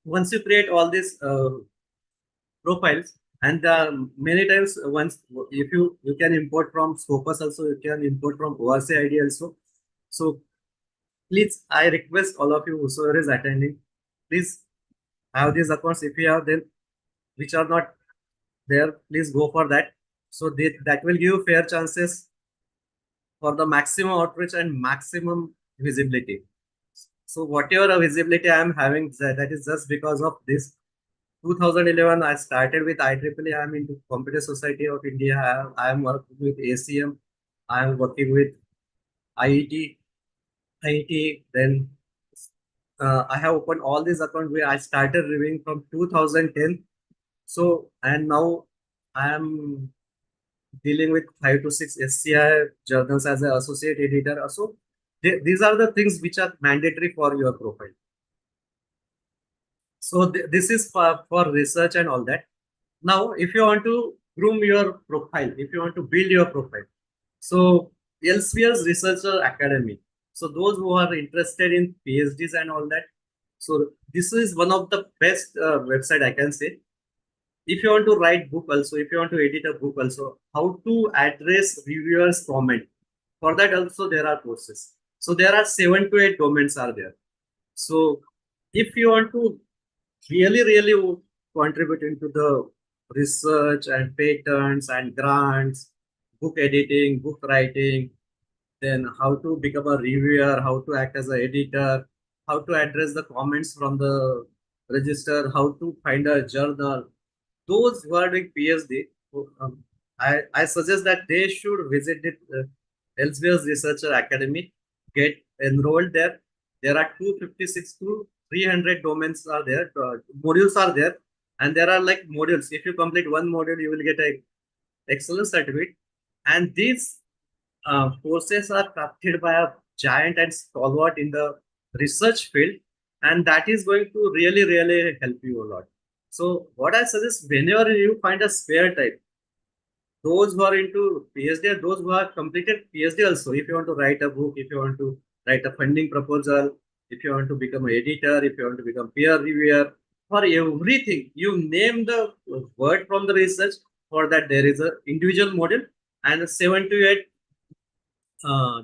Once you create all these profiles, and many times once if you can import from Scopus also, you can import from ORC ID also. So please, I request all of you whosoever is attending, please have these accounts. If you have them which are not there, please go for that. So that will give you fair chances for the maximum outreach and maximum visibility. So whatever visibility I am having, that is just because of this. 2011, I started with IEEE. I am into Computer Society of India. I am working with ACM. I am working with IET. Then I have opened all these accounts where I started reviewing from 2010. So, and now I am dealing with 5 to 6 SCI journals as an associate editor. So, these are the things which are mandatory for your profile. So, this is for research and all that. Now, if you want to groom your profile, if you want to build your profile, so Elsevier's Researcher Academy. So those who are interested in PhDs and all that, so this is one of the best website I can say. If you want to write book also, if you want to edit a book also, how to address reviewers' comment. For that also there are courses. So there are 7 to 8 domains are there. So if you want to really contribute into the research and patents and grants, book editing, book writing, then how to become a reviewer, how to act as an editor, how to address the comments from the register, how to find a journal. Those who are doing PhD, I suggest that they should visit the Elsevier's Researcher Academy, get enrolled there. There are 256 to 300 domains are there, modules are there, and there are like modules. If you complete one module, you will get a excellence certificate. And these courses are crafted by a giant and stalwart in the research field, and that is going to really help you a lot. So what I suggest, whenever you find a spare time, those who are into PhD and those who have completed PhD also, if you want to write a book, if you want to write a funding proposal, if you want to become an editor, if you want to become peer reviewer, for everything, you name the word from the research. For that, there is a individual model and 7 to 8 uh,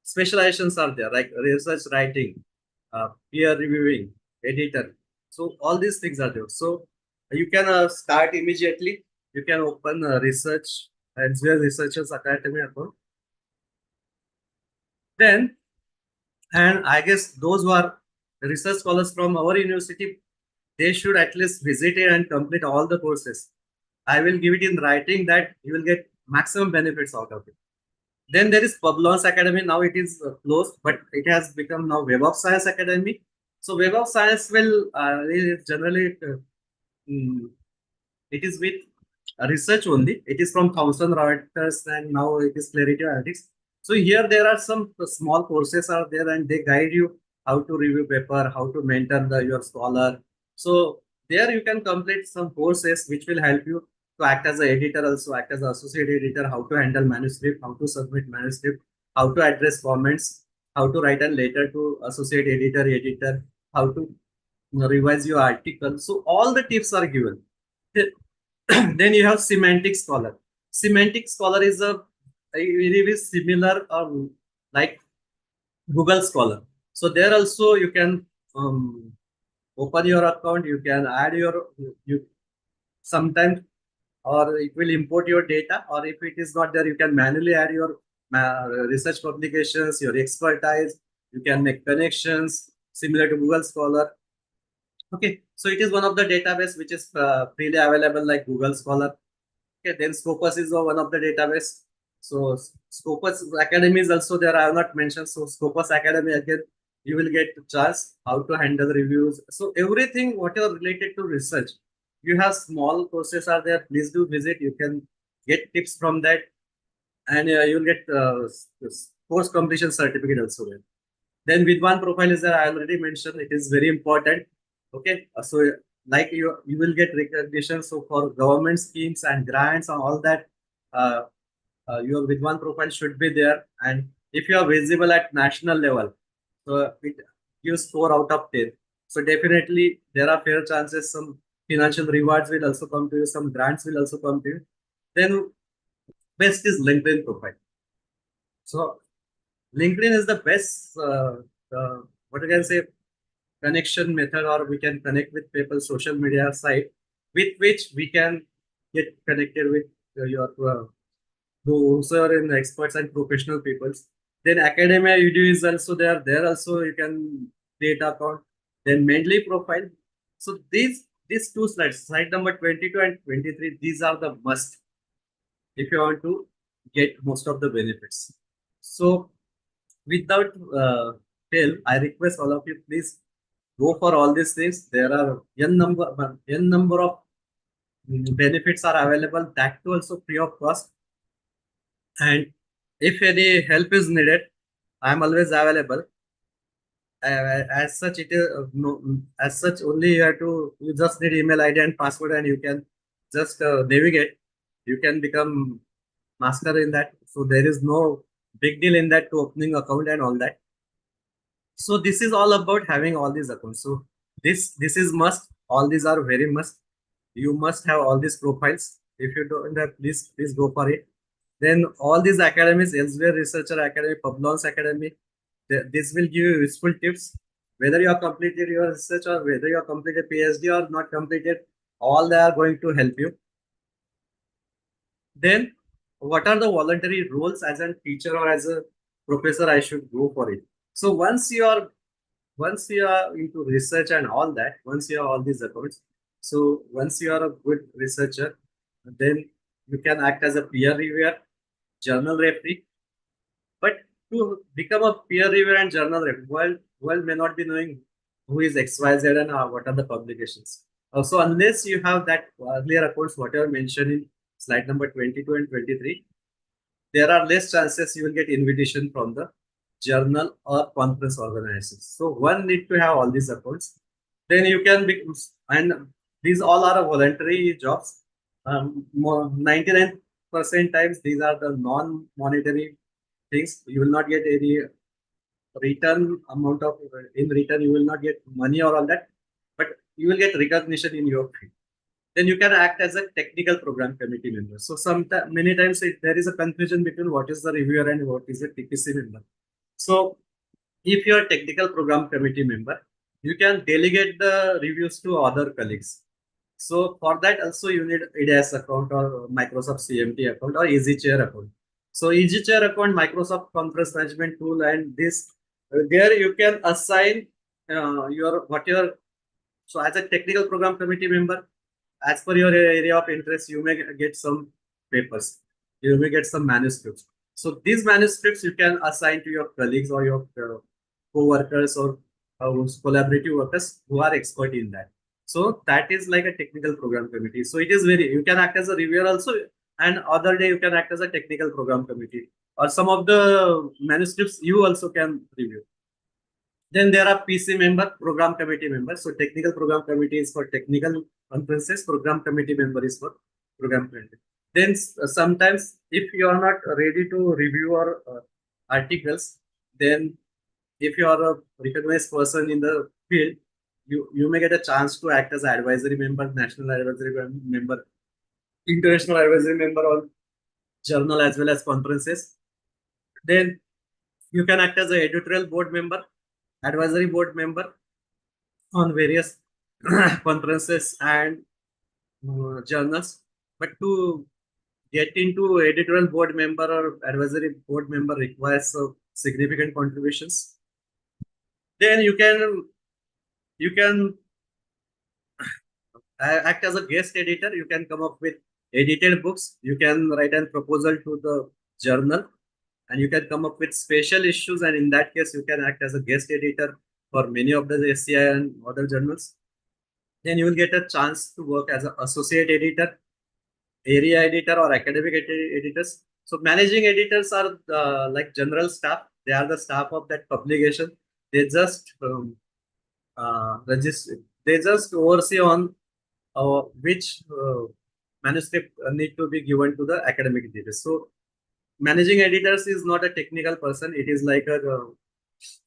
specializations are there, like research writing, peer reviewing, editor. So all these things are there. So you can start immediately. You can open research and researchers academy account. Then, and I guess those who are research scholars from our university, they should at least visit it and complete all the courses. I will give it in writing that you will get maximum benefits out of it. Then there is Publons Academy. Now it is closed, but it has become now Web of Science Academy. So Web of Science will is generally mm, it is with research only. It is from Thomson Reuters and now it is Clarity Analytics. So here there are some small courses are there and they guide you how to review paper, how to mentor your scholar. So there you can complete some courses which will help you to act as an editor, also act as an associate editor, how to handle manuscript, how to submit manuscript, how to address comments, how to write a letter to associate editor, how to revise your article. So all the tips are given. Then you have semantic scholar. Semantic scholar is a very similar like Google Scholar. So there also you can open your account. You can add you sometimes, or it will import your data. Or if it is not there, you can manually add your research publications, your expertise. You can make connections similar to Google Scholar. Okay, so it is one of the database which is freely available like Google Scholar. Okay, then Scopus is one of the database. So Scopus Academy is also there. I have not mentioned. So Scopus Academy again, you will get chance how to handle reviews. So everything whatever related to research, you have small courses are there. Please do visit. You can get tips from that. and you'll get course completion certificate also there. Then with one profile is there, I already mentioned, it is very important. Okay, so like you will get recognition. So for government schemes and grants and all that, uh, your with one profile should be there. And if you are visible at national level, so it gives 4 out of 10. So definitely there are fair chances some financial rewards will also come to you, some grants will also come to you. Then best is LinkedIn profile. So LinkedIn is the best, what you can say, connection method, or we can connect with people social media site with which we can get connected with your those are in experts and professional peoples. Then academia UD is also there. There also you can create account. Then mainly profile. So these two slides, slide number 22 and 23, these are the must if you want to get most of the benefits. So without fail, I request all of you, please go for all these things. There are n number of benefits are available. That too also free of cost. And if any help is needed, I am always available. As such, it is no, as such only you just need email ID and password, and you can just navigate. You can become master in that. So there is no big deal in that to opening account and all that. So this is all about having all these accounts. So this is must. All these are very must. You must have all these profiles. If you don't have, please go for it. Then all these academies, Elsewhere Researcher Academy, Publons Academy, this will give you useful tips. Whether you have completed your research or whether you have completed PhD or not completed, all they are going to help you. Then what are the voluntary roles as a teacher or as a professor I should go for it? So once you are into research and all that, once you have all these accounts, so once you are a good researcher, then you can act as a peer reviewer, journal referee. But to become a peer reviewer and journal referee, world may not be knowing who is XYZ and what are the publications. So unless you have that earlier accounts, whatever mentioned in slide number 22 and 23, there are less chances you will get invitation from the journal or conference organizations. So one need to have all these accounts. Then you can be, and these all are voluntary jobs. 99% times these are the non-monetary things. You will not get any return amount of, in return you will not get money or all that, but you will get recognition in your field. Then you can act as a technical program committee member. So many times there is a confusion between what is the reviewer and what is a TPC member. So if you are a technical program committee member, you can delegate the reviews to other colleagues. So for that also you need IDAS account or Microsoft CMT account or EasyChair account. So EasyChair account, Microsoft Conference Management Tool, and this there you can assign your so as a technical program committee member, as per your area of interest, you may get some papers, you may get some manuscripts. So these manuscripts you can assign to your colleagues or your co-workers or collaborative workers who are expert in that. So that is like a technical program committee. So it is you can act as a reviewer also, and other day you can act as a technical program committee, or some of the manuscripts you also can review. Then there are PC member, program committee members. So technical program committee is for technical conferences, program committee member is for program committee. Then sometimes if you are not ready to review our articles, then if you are a recognized person in the field, you may get a chance to act as an advisory member, national advisory member, international advisory member on journal as well as conferences. Then you can act as an editorial board member, advisory board member on various conferences and journals. But to get into editorial board member or advisory board member requires significant contributions. Then you can act as a guest editor. You can come up with edited books. You can write a proposal to the journal, and you can come up with special issues. And in that case, you can act as a guest editor for many of the SCI and other journals. Then you will get a chance to work as an associate editor, area editor, or academic editors. So managing editors are like general staff. They are the staff of that publication. They just register. They just oversee on which manuscript need to be given to the academic editors. So managing editors is not a technical person. It is like a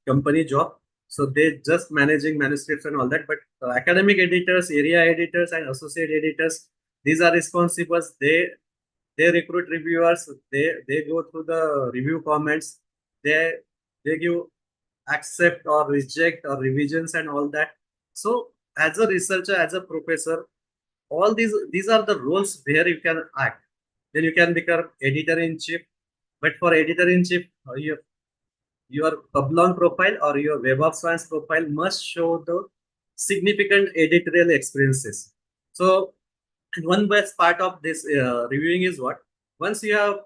company job. So they just managing manuscripts and all that. But academic editors, area editors, and associate editors, these are responsible. They recruit reviewers. They go through the review comments. They give accept or reject or revisions and all that. So as a researcher, as a professor, all these are the roles where you can act. Then you can become editor in chief. But for editor in chief, your Publon profile or your Web of Science profile must show the significant editorial experiences. So one best part of this reviewing is what? Once you have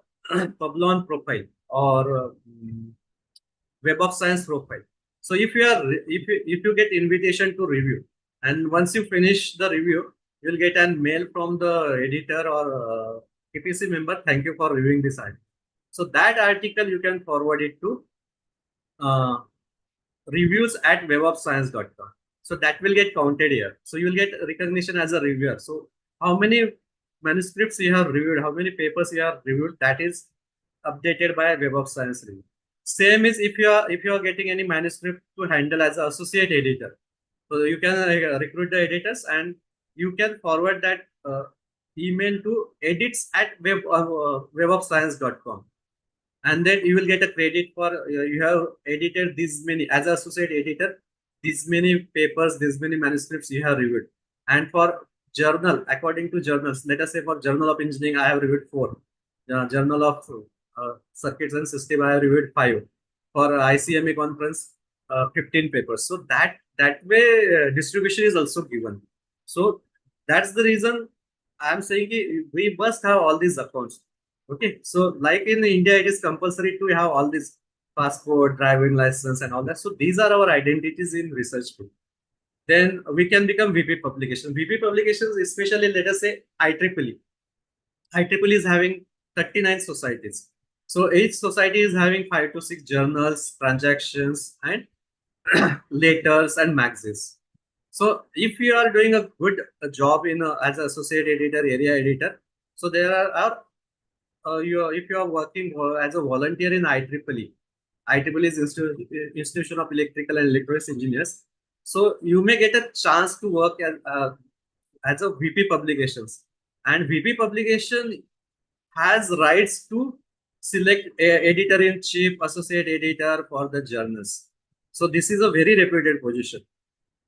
Publon profile or Web of Science profile. So if you get invitation to review, and once you finish the review, you'll get an mail from the editor or KPC member. Thank you for reviewing this article. So that article you can forward it to uh, reviews at webofscience.com. So that will get counted here. So you will get recognition as a reviewer. So how many manuscripts you have reviewed, how many papers you have reviewed, that is updated by Web of Science review. Same is if you are getting any manuscript to handle as an associate editor. So you can recruit the editors and you can forward that email to edits at webofscience.com, and then you will get a credit for you have edited this many as associate editor, these many papers, these many manuscripts you have reviewed. And for journal, according to journals, let us say for Journal of Engineering I have reviewed 4, Journal of Circuits and System I have reviewed 5, for ICMA conference 15 papers. So that way distribution is also given. So that's the reason I'm saying we must have all these accounts. Okay, so like in India, it is compulsory to have all this passport, driving license, and all that. So these are our identities in research too. Then we can become VP publications. VP publications, especially let us say IEEE. IEEE is having 39 societies. So each society is having 5 to 6 journals, transactions, and letters and magazines. So if you are doing a good job in as an associate editor, area editor, so there are if you are working as a volunteer in IEEE, IEEE is Institution of Electrical and Electronics Engineers. So you may get a chance to work as a VP publications, and VP publication has rights to select editor in chief, associate editor for the journals. So this is a very reputed position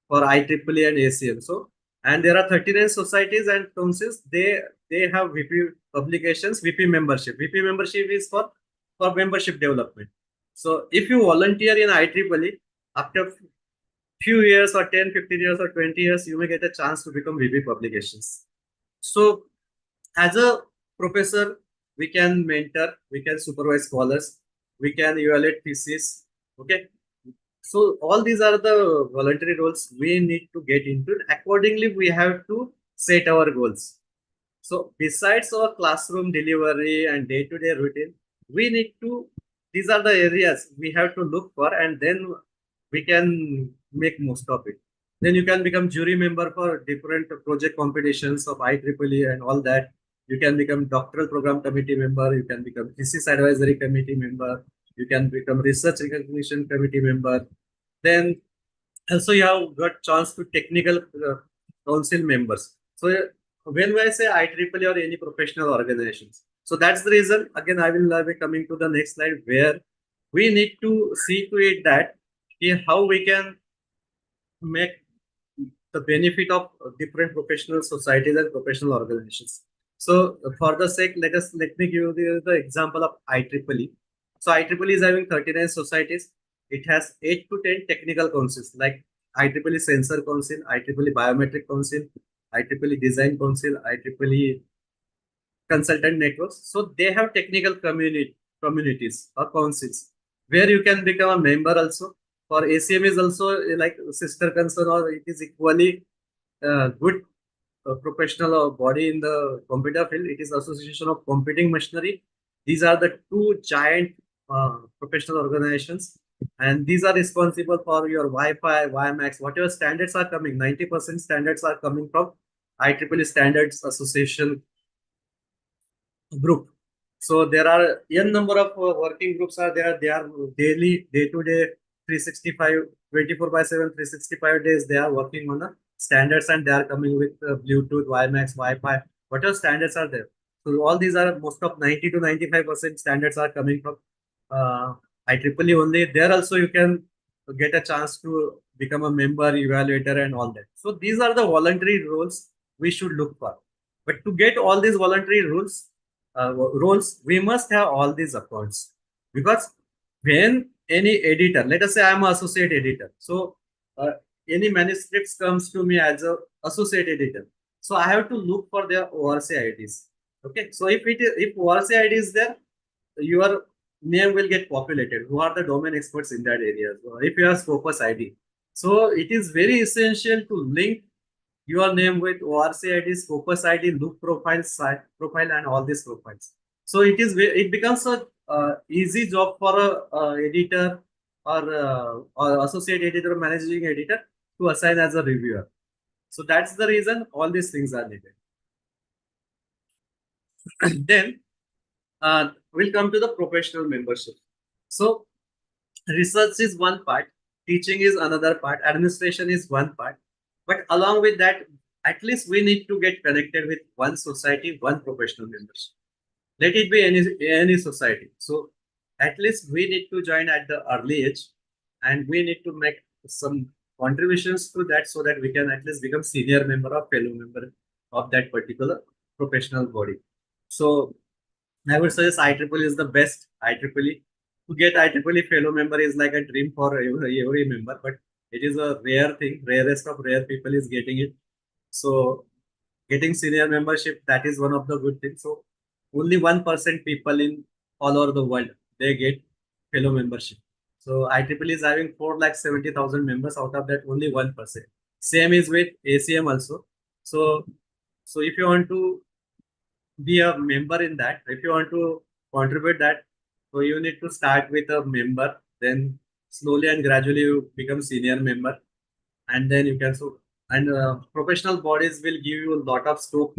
for IEEE and ACM. So, and there are 39 societies and councils. They have VP publications, VP membership. VP membership is for membership development. So if you volunteer in IEEE, after few years or 10, 15 years or 20 years, you may get a chance to become VP publications. So as a professor, we can mentor, we can supervise scholars, we can evaluate thesis. Okay. So all these are the voluntary roles we need to get into. Accordingly, we have to set our goals. So besides our classroom delivery and day-to-day routine, we need to, these are the areas we have to look for, and then we can make most of it. Then you can become jury member for different project competitions of IEEE and all that. You can become doctoral program committee member. You can become thesis advisory committee member. You can become research recognition committee member. Then also you have got chance to technical council members. So when I say IEEE or any professional organizations, so that's the reason. Again, I will be coming to the next slide where we need to see to it that how we can make the benefit of different professional societies and professional organizations. So for the sake, let me give you the example of IEEE. So IEEE is having 39 societies. It has 8 to 10 technical councils like IEEE Sensor Council, IEEE Biometric Council, IEEE Design Council, IEEE Consultant Networks. So they have technical communities or councils where you can become a member also. For ACM is also like sister concern, or it is equally good professional body in the computer field. It is Association of Computing Machinery. These are the two giant professional organizations, and these are responsible for your Wi-Fi, WiMAX, whatever standards are coming. 90% standards are coming from IEEE Standards Association group. So there are n number of working groups are there. They are daily, day to day, 365, 24 by 7, 365 days. They are working on the standards and they are coming with Bluetooth, WiMAX, Wi-Fi, whatever standards are there. So all these are most of 90 to 95% standards are coming from uh, IEEE only. There also you can get a chance to become a member, evaluator, and all that. So these are the voluntary roles we should look for. But to get all these voluntary roles, we must have all these accounts, because when any editor, let us say I'm an associate editor, so uh, any manuscripts comes to me as a associate editor, so I have to look for their ORC IDs. Okay, so if ORC ID is there, your name will get populated. Who are the domain experts in that area? So if you have Scopus ID, so it is very essential to link your name with ORC ID, Scopus ID, look profile, site profile, and all these profiles. So it becomes a easy job for a editor or associate editor or managing editor to assign as a reviewer. So that's the reason all these things are needed. Then we'll come to the professional membership. So research is one part, teaching is another part, administration is one part. But along with that, at least we need to get connected with one society, one professional membership. Let it be any society. So at least we need to join at the early age, and we need to make some contributions to that so that we can at least become senior member or fellow member of that particular professional body. So I would suggest IEEE is the best. IEEE, to get IEEE fellow member is like a dream for every member, but it is a rare thing. Rarest of rare people is getting it. So getting senior membership, that is one of the good things. So only 1% people in all over the world, they get fellow membership. So IEEE is having 4,70,000 members. Out of that, only 1%. Same is with ACM also. So if you want to be a member in that, if you want to contribute that, so you need to start with a member, then slowly and gradually you become senior member, and then you can professional bodies will give you a lot of scope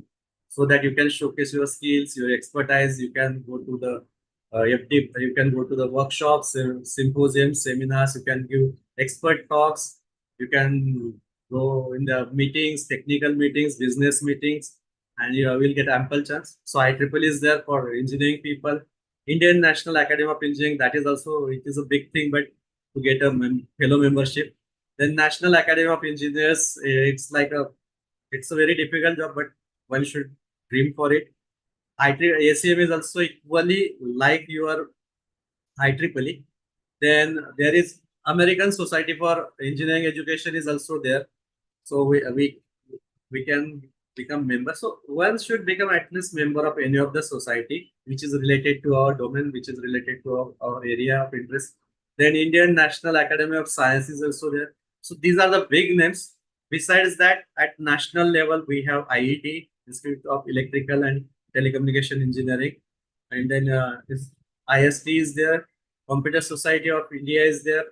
so that you can showcase your skills, your expertise. You can go to the FD, you can go to the workshops, symposiums, seminars. You can give expert talks. You can go in the meetings, technical meetings, business meetings, and you will get ample chance. So IEEE is there for engineering people. Indian National Academy of Engineering, that is also, it is a big thing, but to get a fellow membership. Then National Academy of Engineers, it's a very difficult job, but one should dream for it. ACM is also equally like your IEEE. Then there is American Society for Engineering Education is also there. So we can become members. So one should become at least member of any of the society which is related to our domain, which is related to our area of interest. Then Indian National Academy of Science is also there. So these are the big names. Besides that, at national level, we have IET, Institute of Electrical and Telecommunication Engineering, and then IST is there. Computer Society of India is there.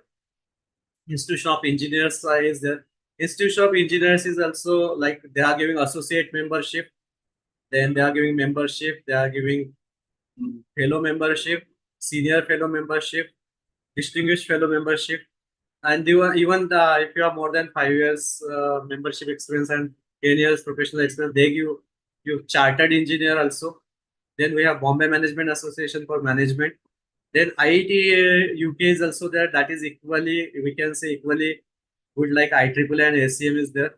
Institution of Engineers is there. Institution of Engineers is also like they are giving associate membership, then they are giving membership, they are giving fellow membership, senior fellow membership, distinguished fellow membership, and even if you have more than 5 years membership experience and 10 years professional experience, they give you chartered engineer also. Then we have Bombay Management Association for management. Then IIT UK is also there. That is equally, we can say equally good like IEEE and ACM is there.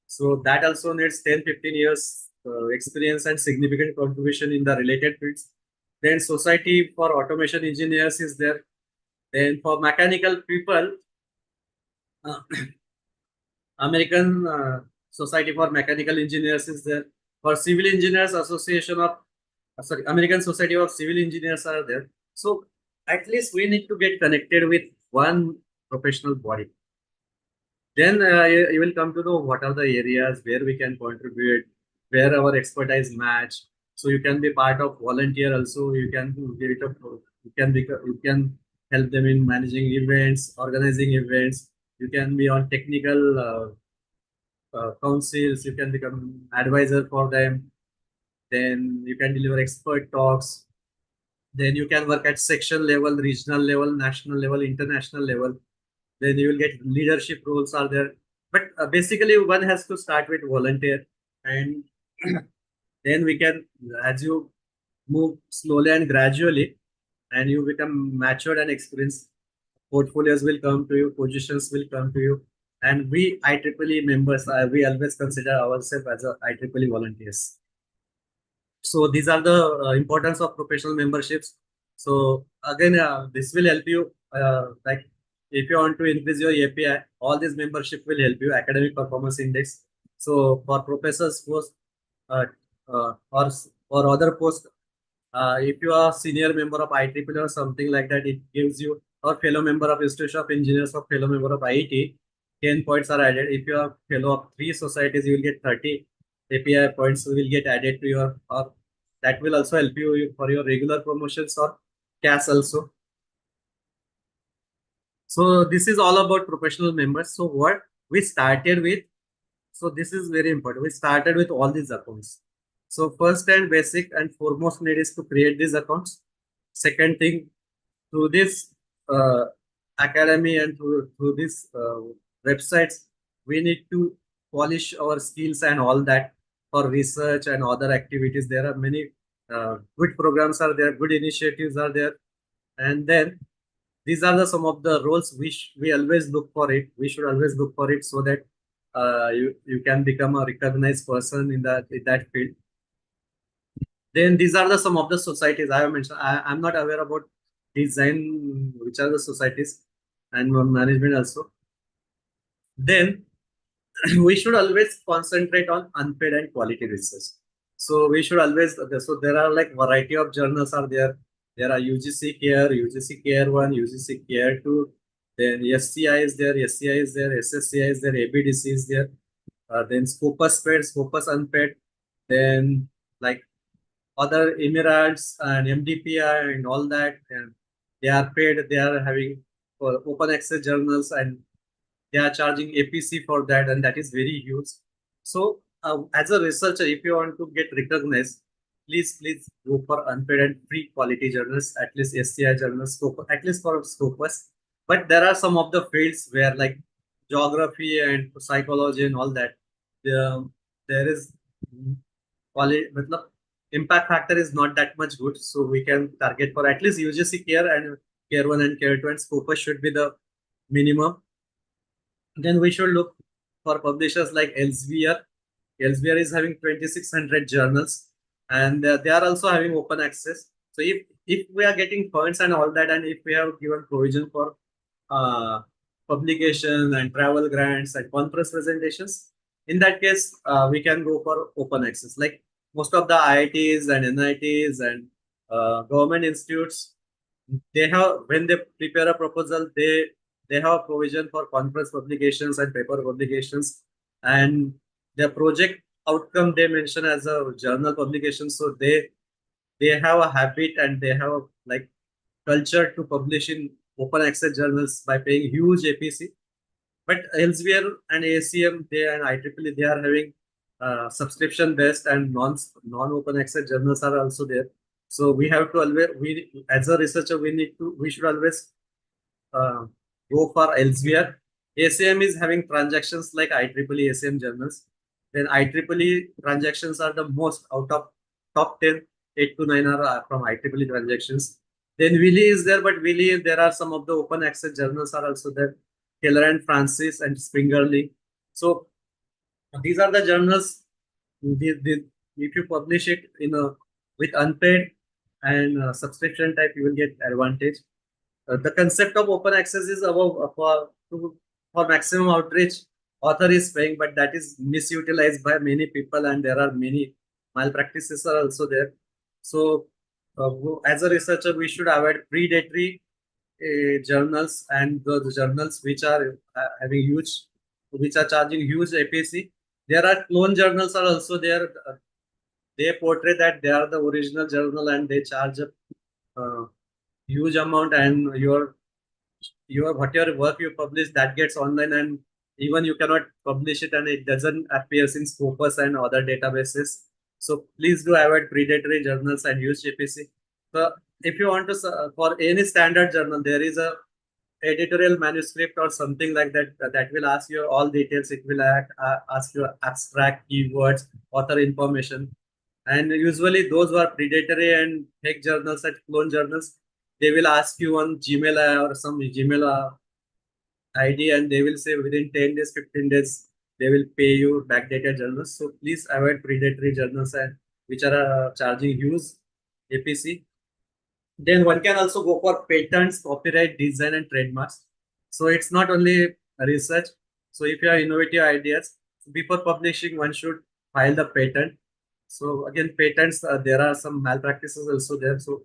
So that also needs 10, 15 years experience and significant contribution in the related fields. Then Society for Automation Engineers is there. Then for mechanical people, uh, American Society for Mechanical Engineers is there. For Civil Engineers Association of, American Society of Civil Engineers are there. So at least we need to get connected with one professional body. Then you will come to know what are the areas where we can contribute, where our expertise match. So you can be part of volunteer also. You can give it up. You can help them in managing events, organizing events. You can be on technical councils. You can become advisor for them. Then you can deliver expert talks. Then you can work at section level, regional level, national level, international level. Then you will get leadership roles are there. But basically, one has to start with volunteer, and then we can, as you move slowly and gradually, and you become matured and experienced, portfolios will come to you, positions will come to you, and we IEEE members, we always consider ourselves as a IEEE volunteers. So these are the importance of professional memberships. So again, this will help you. Like if you want to increase your API, all these membership will help you. Academic performance index. So for professors post uh, or other post, if you are senior member of IEEE or something like that, it gives you, or fellow member of Institute of Engineers or fellow member of IET, 10 points are added. If you are fellow of 3 societies, you will get 30 API points will get added to your, or that will also help you for your regular promotions or CAS also. So this is all about professional members. So what we started with, so this is very important. We started with all these accounts. So first and basic and foremost need is to create these accounts. Second thing, through this uh, academy and through these websites, we need to polish our skills and all that for research and other activities. There are many good programs are there, good initiatives are there, and then these are the some of the roles we always look for it. We should always look for it so that you can become a recognized person in that field. Then these are the some of the societies I have mentioned. I'm not aware about design, which are the societies and management also. Then we should always concentrate on unpaid and quality research. So we should always, so there are like variety of journals are there. There are UGC Care, UGC Care 1, UGC Care 2. Then SCI is there, SCI is there, SSCI is there, ABDC is there. Then Scopus paid, Scopus unpaid. Then like other Emirates and MDPI and all that, and they are paid. They are having for open access journals, and they are charging APC for that, and that is very huge. So, as a researcher, if you want to get recognized, please go for unpaid and free quality journals, at least SCI journals, at least for Scopus. But there are some of the fields where, like geography and psychology and all that, there is quality, impact factor is not that much good. So we can target for at least UGC Care and Care 1 and Care 2, and Scopus should be the minimum. Then we should look for publishers like Elsevier. Elsevier is having 2,600 journals, and they are also having open access. So if we are getting points and all that, and if we have given provision for uh, publication and travel grants and conference presentations, in that case, we can go for open access. Like most of the IITs and NITs and government institutes, they have, when they prepare a proposal, they have a provision for conference publications and paper publications, and their project outcome they mention as a journal publication. So they have a habit and they have like culture to publish in open access journals by paying huge APC. But elsewhere and ACM, they and IEEE, they are having subscription based and non open access journals are also there. So we have to always, we as a researcher, we should always uh, go for elsewhere. ACM is having transactions like IEEE ACM journals. Then IEEE transactions are the most out of top 10, 8 to 9 are from IEEE transactions. Then Willy is there, but Willy, there are some of the open access journals are also there. Taylor and Francis and Springerly. So these are the journals. If you publish it in a with unpaid and subscription type, you will get advantage. The concept of open access is about for maximum outreach. Author is paying, but that is misutilized by many people, and there are many malpractices are also there. So, as a researcher, we should avoid predatory journals and the journals which are having which are charging huge APC. There are clone journals are also there. they portray that they are the original journal and they charge a huge amount, and your whatever work you publish that gets online, and even you cannot publish it and it doesn't appear in Scopus and other databases. So please do avoid predatory journals and use GPC. So if you want to for any standard journal, there is a editorial manuscript or something like that that will ask you all details. It will ask you abstract keywords, author information, and usually those who are predatory and fake journals and clone journals, they will ask you on Gmail or some Gmail ID, and they will say within 10 days, 15 days, they will pay you backdated journals. So please avoid predatory journals and which are charging huge APC. Then one can also go for patents, copyright, design, and trademarks. So it's not only research. So if you have innovative ideas, before publishing, one should file the patent. So again, patents, there are some malpractices also there. So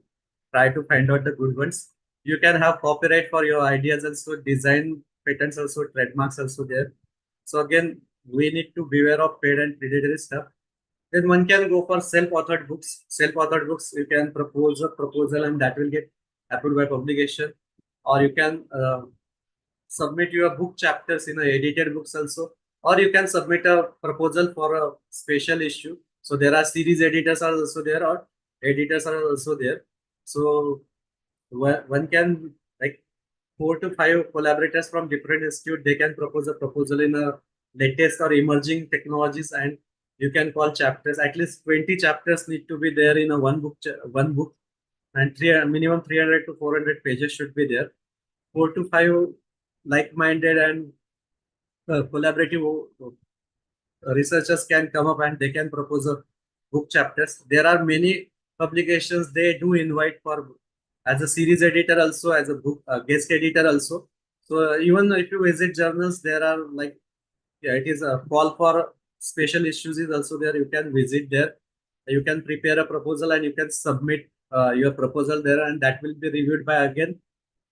try to find out the good ones. You can have copyright for your ideas also, design patents also, trademarks also there. So again, we need to beware of paid and predatory stuff. Then one can go for self-authored books. Self-authored books, you can propose a proposal and that will get approved by publication. Or you can submit your book chapters in a edited books also. Or you can submit a proposal for a special issue. So there are series editors are also there, or editors are also there. So one can, like, 4 to 5 collaborators from different institute, they can propose a proposal in a latest or emerging technologies, and you can call chapters. At least 20 chapters need to be there in a one book, and minimum 300 to 400 pages should be there. 4 to 5 like-minded and collaborative researchers can come up and they can propose a book chapters. There are many publications, they do invite for as a series editor also, as a book guest editor also. So even if you visit journals, there are, like, yeah, it is a call for special issues is also there. You can visit there. You can prepare a proposal and you can submit your proposal there, and that will be reviewed by, again,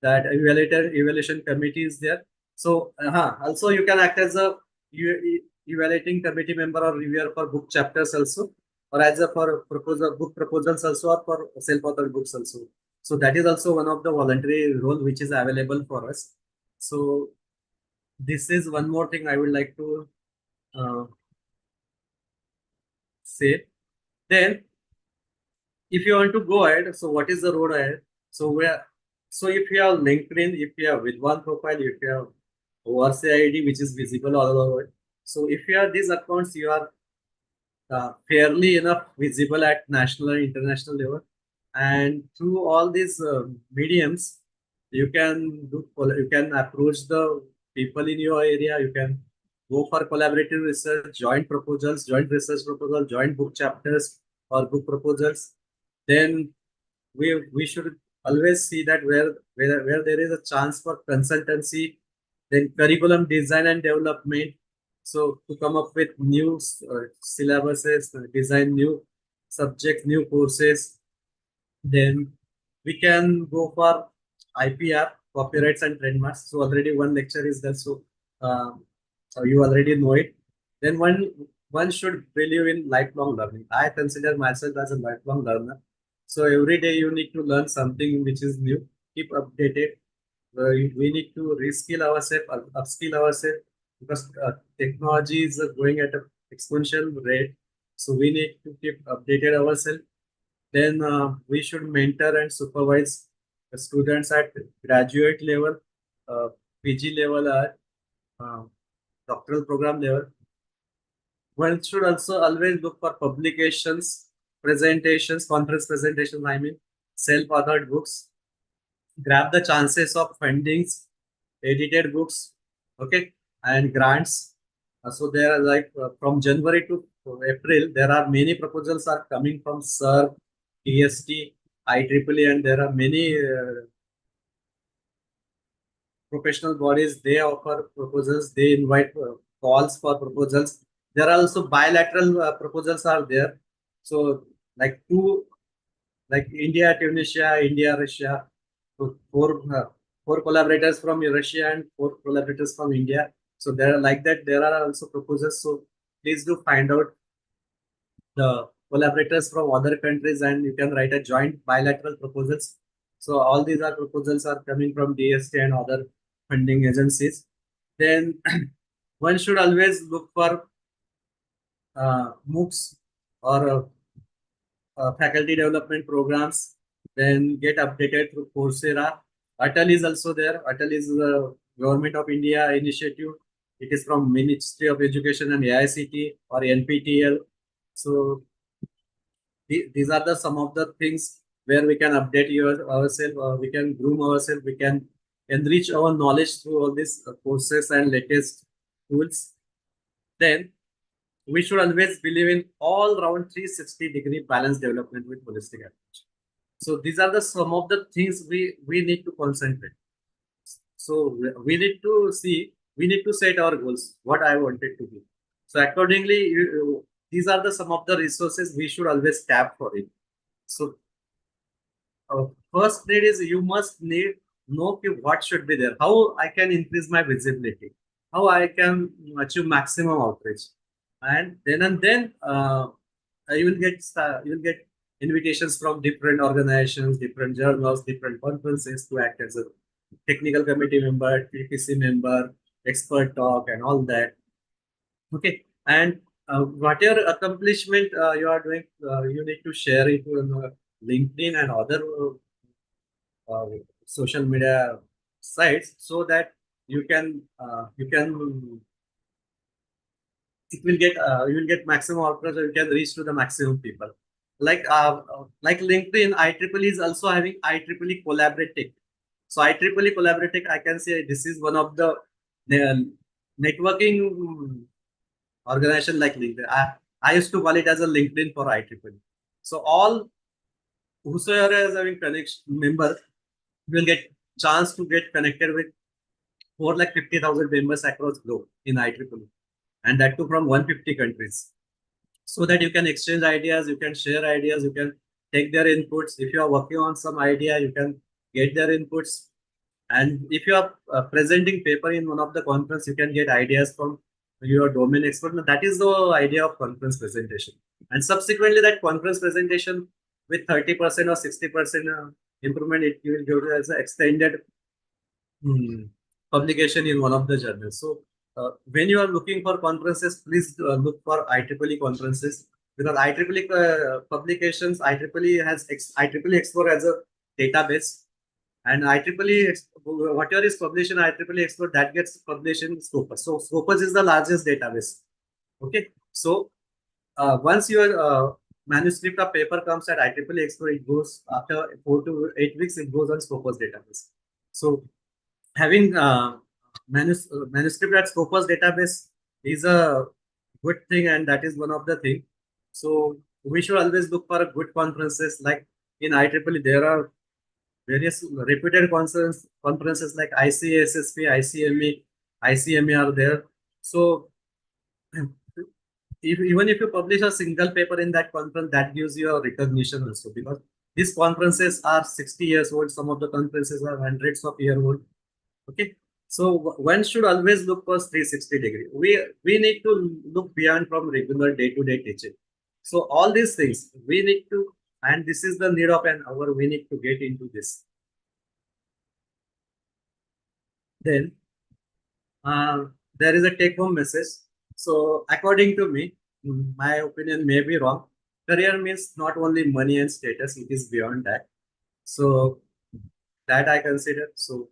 that evaluation committee is there. So also you can act as a evaluating committee member or reviewer for book chapters also, or as a for proposal book proposals also, or for self-authored books also. So that is also one of the voluntary role which is available for us. So this is one more thing I would like to uh, say. Then, if you want to go ahead, so what is the road ahead? So if you have LinkedIn, if you have with one profile, if you have ORC ID which is visible all over. So if you have these accounts, you are fairly enough visible at national and international level. And through all these mediums, you can approach the people in your area. You can go for collaborative research, joint proposals, joint research proposal, joint book chapters or book proposals. Then we should always see that where there is a chance for consultancy, then curriculum design and development. So to come up with new syllabuses, design new subjects, new courses. Then we can go for IPR, copyrights and trademarks. So already one lecture is there, so you already know it. Then one should believe in lifelong learning. I consider myself as a lifelong learner. So every day you need to learn something which is new. Keep updated. We need to reskill ourselves, upskill ourselves, because technology is going at an exponential rate. So we need to keep updated ourselves. Then we should mentor and supervise the students at graduate level, PG level, or uh, doctoral program level. One should also always look for publications, presentations, conference presentations, I mean, self-authored books. Grab the chances of fundings, edited books, okay, and grants. So there are, like, from January to April, there are many proposals are coming from SERB, TST, IEEE, and there are many professional bodies. They offer proposals. They invite calls for proposals. There are also bilateral proposals are there. So, like India, Tunisia, India, Russia. So four collaborators from Russia and 4 collaborators from India. So there are like that. There are also proposals. So please do find out the collaborators from other countries, and you can write a joint bilateral proposals. So all these are proposals are coming from DST and other funding agencies. Then one should always look for MOOCs or faculty development programs, then get updated through Coursera. Atal is also there. Atal is the Government of India initiative. It is from Ministry of Education and AICT or NPTEL. So these are the some of the things where we can update ourselves, we can groom ourselves, we can enrich our knowledge through all these courses and latest tools. Then we should always believe in all round 360-degree balanced development with holistic approach. So these are the some of the things we need to concentrate. So we need to see, we need to set our goals, what I wanted to be. So accordingly, these are the some of the resources we should always tap for it. So first need is you must need know what should be there, how I can increase my visibility, how I can achieve maximum outreach, and then you will get invitations from different organizations, different journals, different conferences to act as a technical committee member, TPC member, expert talk, and all that. Okay, and whatever accomplishment you are doing, you need to share it on LinkedIn and other uh, social media sites so that you can you will get maximum outcomes, or you can reach to the maximum people. Like LinkedIn, IEEE is also having IEEE Collaborative. So IEEE Collaborative, I can say this is one of the uh, networking organization like LinkedIn. I used to call it as a LinkedIn for IEEE. So all whosoever is having connection member will get chance to get connected with more like 50,000 members across globe in IEEE, and that too from 150 countries. So that you can exchange ideas, you can share ideas, you can take their inputs. If you are working on some idea, you can get their inputs. And if you are presenting paper in one of the conference, you can get ideas from your domain expert. Now, that is the idea of conference presentation. And subsequently, that conference presentation with 30% or 60% improvement, it will give you as an extended publication in one of the journals. So when you are looking for conferences, please look for IEEE conferences, because IEEE publications, IEEE has IEEE Explorer as a database, and IEEE whatever is published in IEEE Explorer, that gets published in Scopus. So Scopus is the largest database. Okay, so once your manuscript of paper comes at IEEE Explorer, it goes after 4 to 8 weeks, it goes on Scopus database. So having manuscript at Scopus database is a good thing, and that is one of the thing. So we should always look for a good conferences. Like in IEEE, there are various reputed conferences like ICASSP, ICME, ICME are there. So even if you publish a single paper in that conference, that gives you a recognition also, because these conferences are 60 years old. Some of the conferences are hundreds of years old. Okay, so one should always look for 360-degree. We need to look beyond from regular day-to-day teaching. So all these things we need to, and this is the need of an hour. We need to get into this. Then there is a take-home message. So according to me, my opinion may be wrong. Career means not only money and status; it is beyond that. So that I consider. So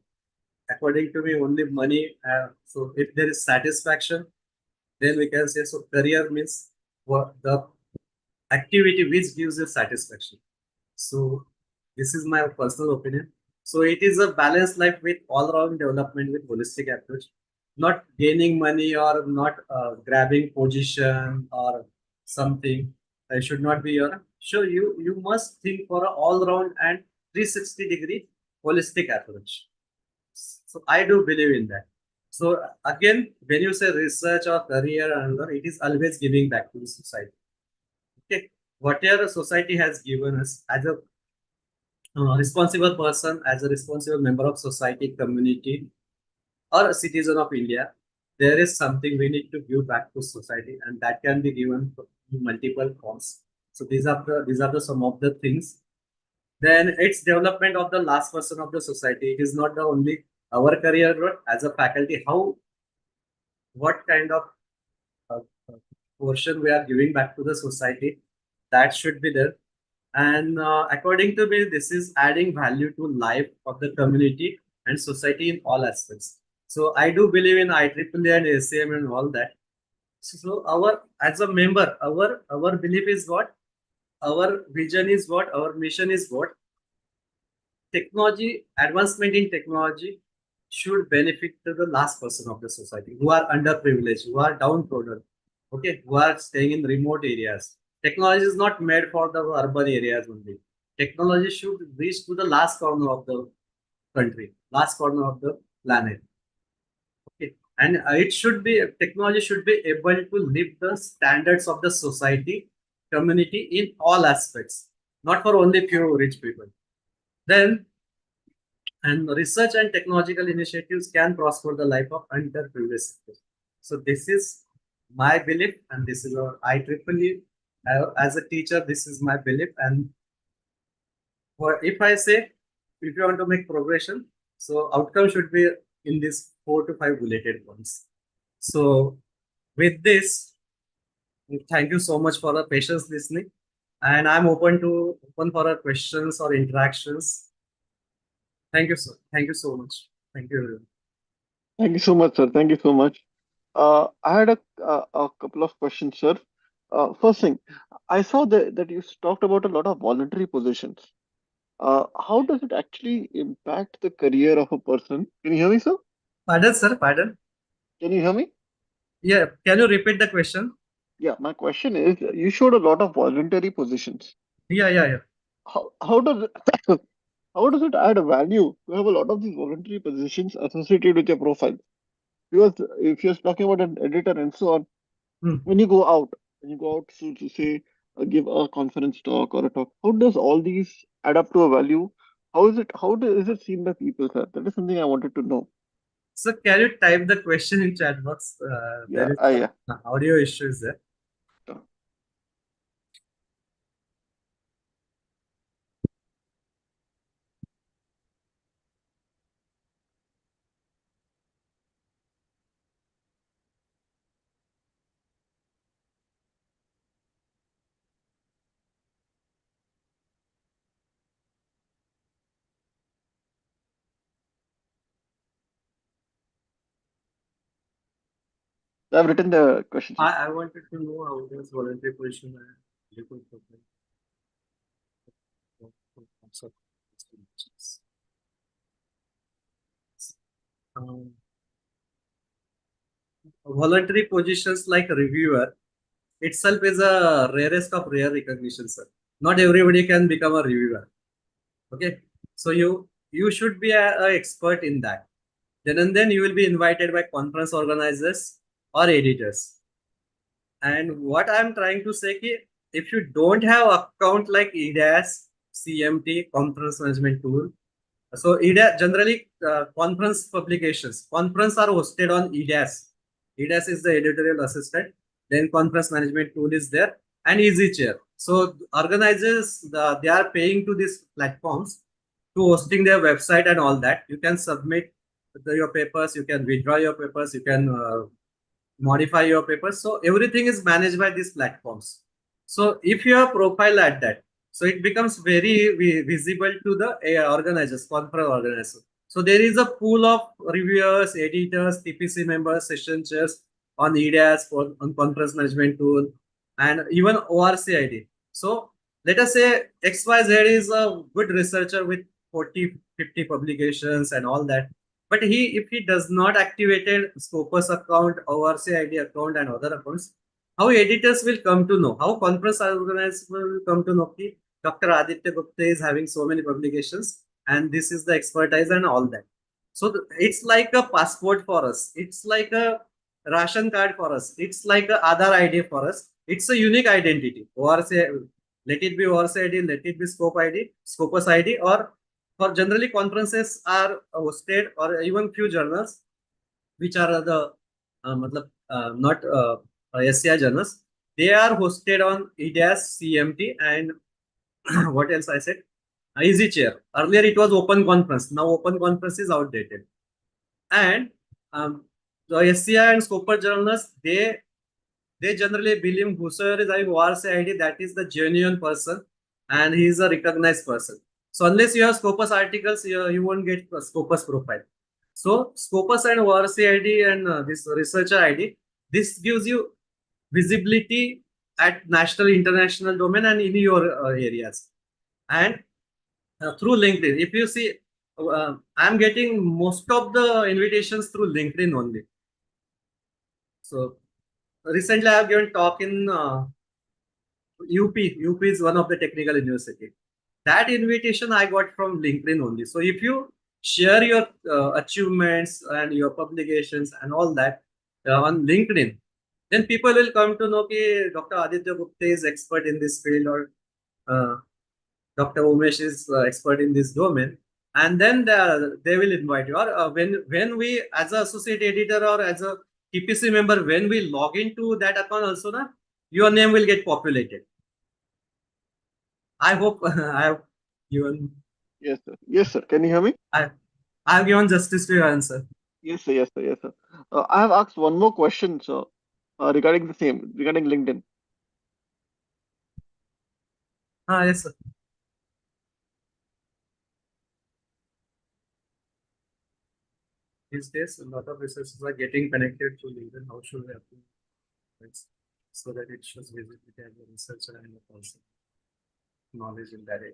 according to me, only money. So if there is satisfaction, then we can say so. Career means what the activity which gives you satisfaction. So this is my personal opinion. So it is a balanced life with all-round development with holistic approach, not gaining money or not grabbing position or something. It should not be your. So you must think for an all-round and 360-degree holistic approach. So I do believe in that. So again, when you say research or career, and all, it is always giving back to the society. Okay, whatever society has given us as a responsible person, as a responsible member of society, community, or a citizen of India, there is something we need to give back to society, and that can be given in multiple forms. So these are the some of the things. Then it's development of the last person of the society. It is not the only our career, but as a faculty, how what kind of uh, portion we are giving back to the society, that should be there. And according to me, this is adding value to life of the community and society in all aspects. So I do believe in IEEE and ACM and all that. So our as a member, our belief is what, our vision is what, our mission is what. Technology advancement in technology should benefit to the last person of the society who are underprivileged, who are downtrodden, okay, who are staying in remote areas. Technology is not made for the urban areas only. Technology should reach to the last corner of the country, last corner of the planet. Okay, and it should be technology should be able to lift the standards of the society, community in all aspects, not for only few rich people. Then and research and technological initiatives can prosper the life of underprivileged sectors. So this is my belief, and this is our IEEE. As a teacher, this is my belief. And if I say, if you want to make progression, so outcome should be in these 4 to 5 bulleted points. So with this, thank you so much for the patience listening, and I'm open for our questions or interactions. Thank you, sir. Thank you so much. Thank you, everyone. Thank you so much, sir. Thank you so much. I had a couple of questions, sir. First thing, I saw that you talked about a lot of voluntary positions. How does it actually impact the career of a person? Can you hear me, sir? Pardon, sir. Pardon. Can you hear me? Yeah. Can you repeat the question? Yeah, my question is, you showed a lot of voluntary positions. Yeah, yeah, yeah. How does it, how does it add a value to have a lot of these voluntary positions associated with your profile? Because if you're talking about an editor and so on, Hmm. when you go out to say give a conference talk or a talk, how does all these add up to a value? Is it seen by people, sir? That is something I wanted to know. So can you type the question in chat box? Yeah, There is yeah. some audio issues there. Sure. I've written the question, sir. I wanted to know how does voluntary position and liquid profile work for concept estimations. Um, Voluntary positions like reviewer itself is a rarest of rare recognition, sir. Not everybody can become a reviewer. Okay, so you should be a expert in that. Then and then you will be invited by conference organizers or editors. And what I'm trying to say is, if you don't have account like EDAS, CMT, conference management tool, so EDAS generally conference publications. Conference are hosted on EDAS. EDAS is the editorial assistant. Then conference management tool is there and easy chair. So organizers they are paying to these platforms to hosting their website and all that. You can submit your papers, you can withdraw your papers, you can modify your papers. So everything is managed by these platforms. So if your profile at that, so it becomes very visible to the organizers, conference organizers. So there is a pool of reviewers, editors, TPC members, session chairs on EDAS, on conference management tool, and even ORCID. So let us say XYZ is a good researcher with 40, 50 publications and all that. But if he does not activated Scopus account, ORCID account, and other accounts, how editors will come to know? How conference organizers will come to know? Ki Dr. Aditya Gupta is having so many publications, and this is the expertise and all that. So it's like a passport for us. It's like a ration card for us. It's like a Aadhaar ID for us. It's a unique identity. ORCID, let it be ORCID, let it be Scope ID, Scopus ID, or for generally conferences are hosted or even few journals which are the not SCI journals. They are hosted on EDAS, CMT, and what else I said? Easy Chair. Earlier it was Open Conference. Now Open Conference is outdated. And the SCI and Scopus journalists, they generally believe whosoever is having WARC ID, that is the genuine person and he is a recognized person. So unless you have Scopus articles, you won't get a Scopus profile. So Scopus and WARC ID and this researcher ID, this gives you visibility at national, international domain and in your areas. And through LinkedIn, if you see, I'm getting most of the invitations through LinkedIn only. So recently I have given talk in UP. UP is one of the technical university. That invitation I got from LinkedIn only. So if you share your achievements and your publications and all that on LinkedIn, then people will come to know that Dr. Aditya Gupta is expert in this field, or uh, Dr. Umesh is expert in this domain, and then they will invite you. Or when we, as an associate editor or as a TPC member, when we log into that account also, na, your name will get populated. I hope I have given. Yes, sir. Yes, sir. Can you hear me? I have given justice to your answer. Yes, sir. Yes, sir. Yes, sir. I have asked one more question, sir, regarding the same, regarding LinkedIn. Yes, sir. These days, a lot of researchers are getting connected to LinkedIn. How should we approach it so that it shows visibility as a researcher and a person knowledge in that area?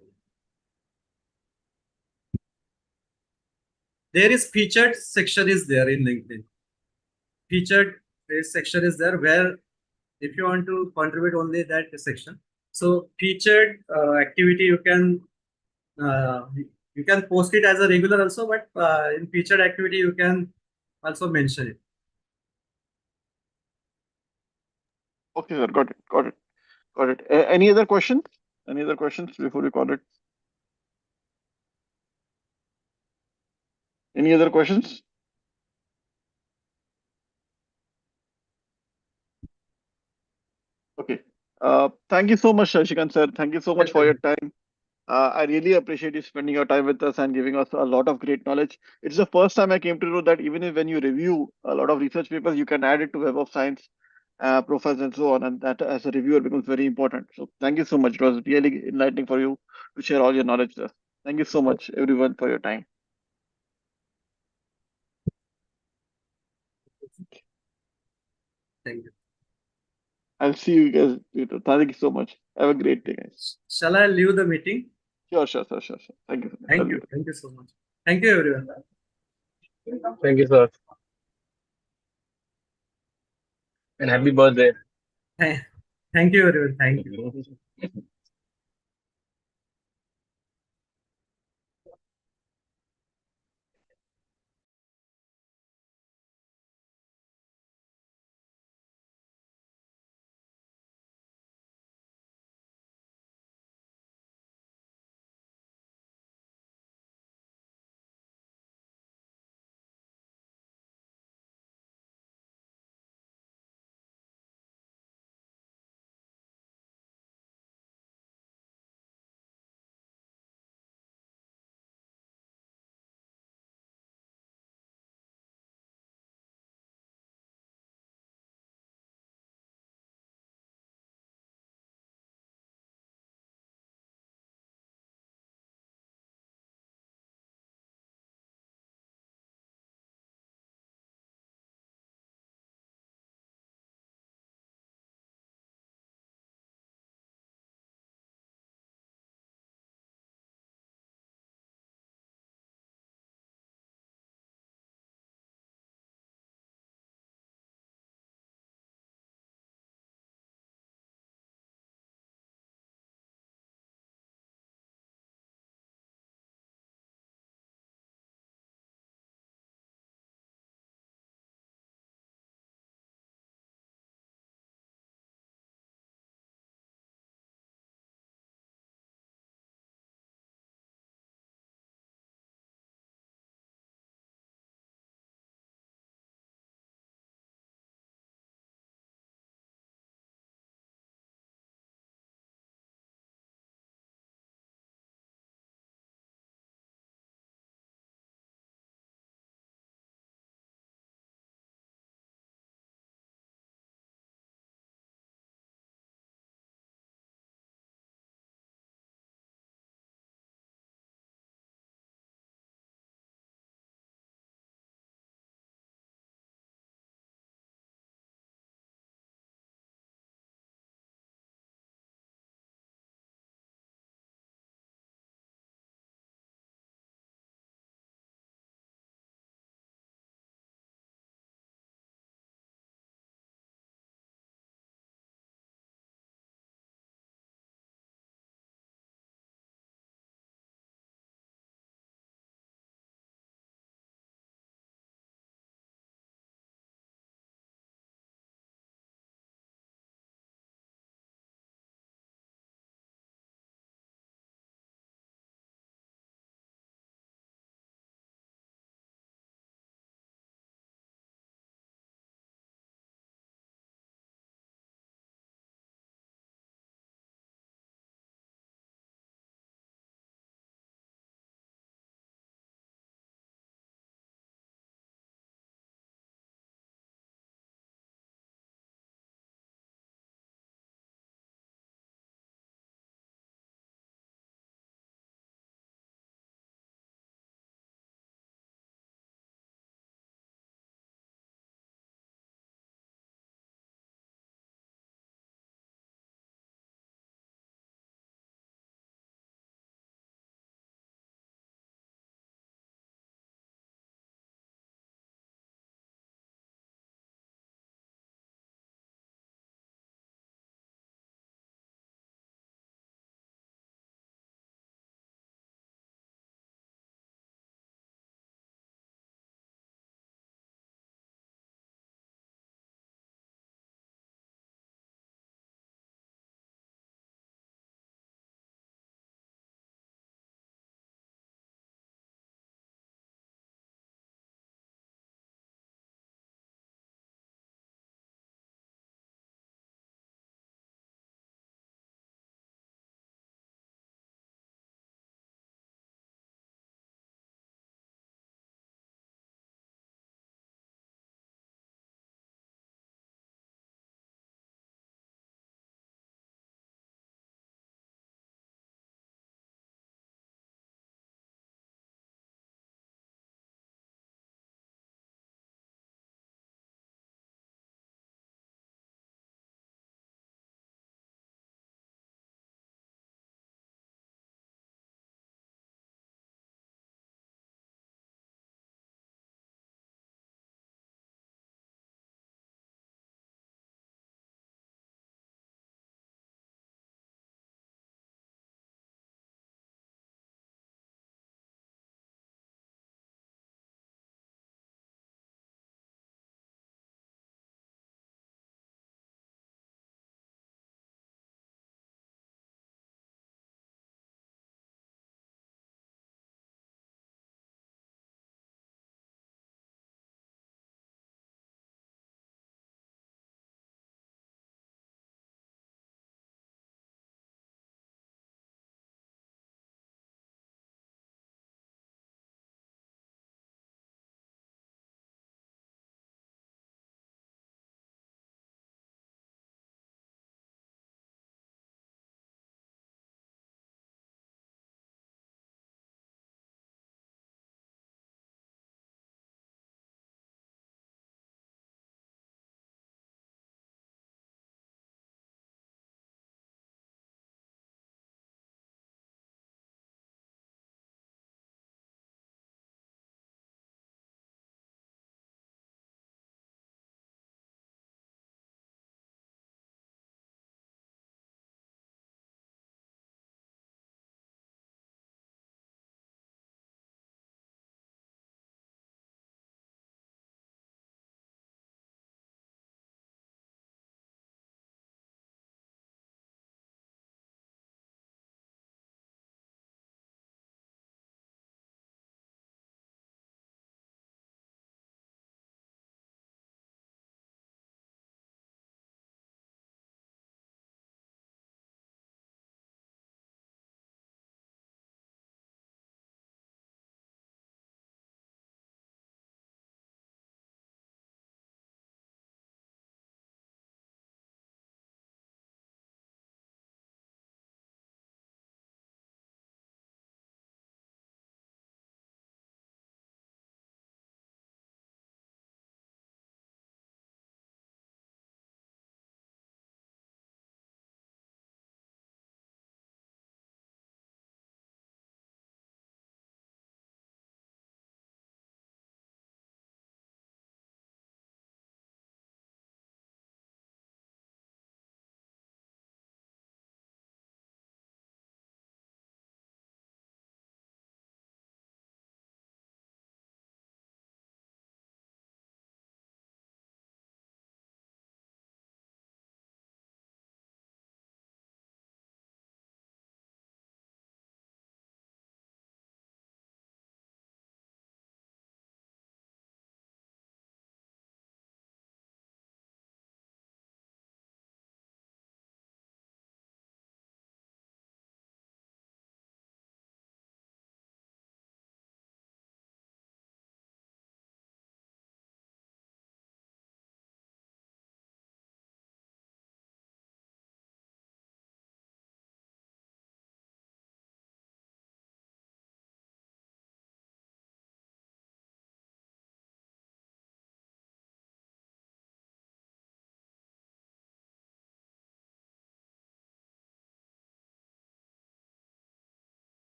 There is featured section is there in LinkedIn. Featured section is there where if you want to contribute only that section. So featured activity uh, you can post it as a regular also, but in featured activity you can also mention it. Okay, sir. Got it. Got it. Got it. Any other questions? Any other questions before we call it? Any other questions? Okay. Thank you so much, Shashikant sir. Thank you so much for your time. I really appreciate you spending your time with us and giving us a lot of great knowledge. It's the first time I came to know that even if when you review a lot of research papers, you can add it to Web of Science profiles and so on, and that as a reviewer becomes very important. So thank you so much. It was really enlightening for you to share all your knowledge with us. Thank you so much, everyone, for your time. Thank you. I'll see you guys later. Thank you so much. Have a great day, guys. Shall I leave the meeting? Sure, sure, sure, sure, sure. Thank you so much. Thank you. Thank you so much. Thank you, everyone. Thank you, sir. And happy birthday. Thank you, everyone. Thank you.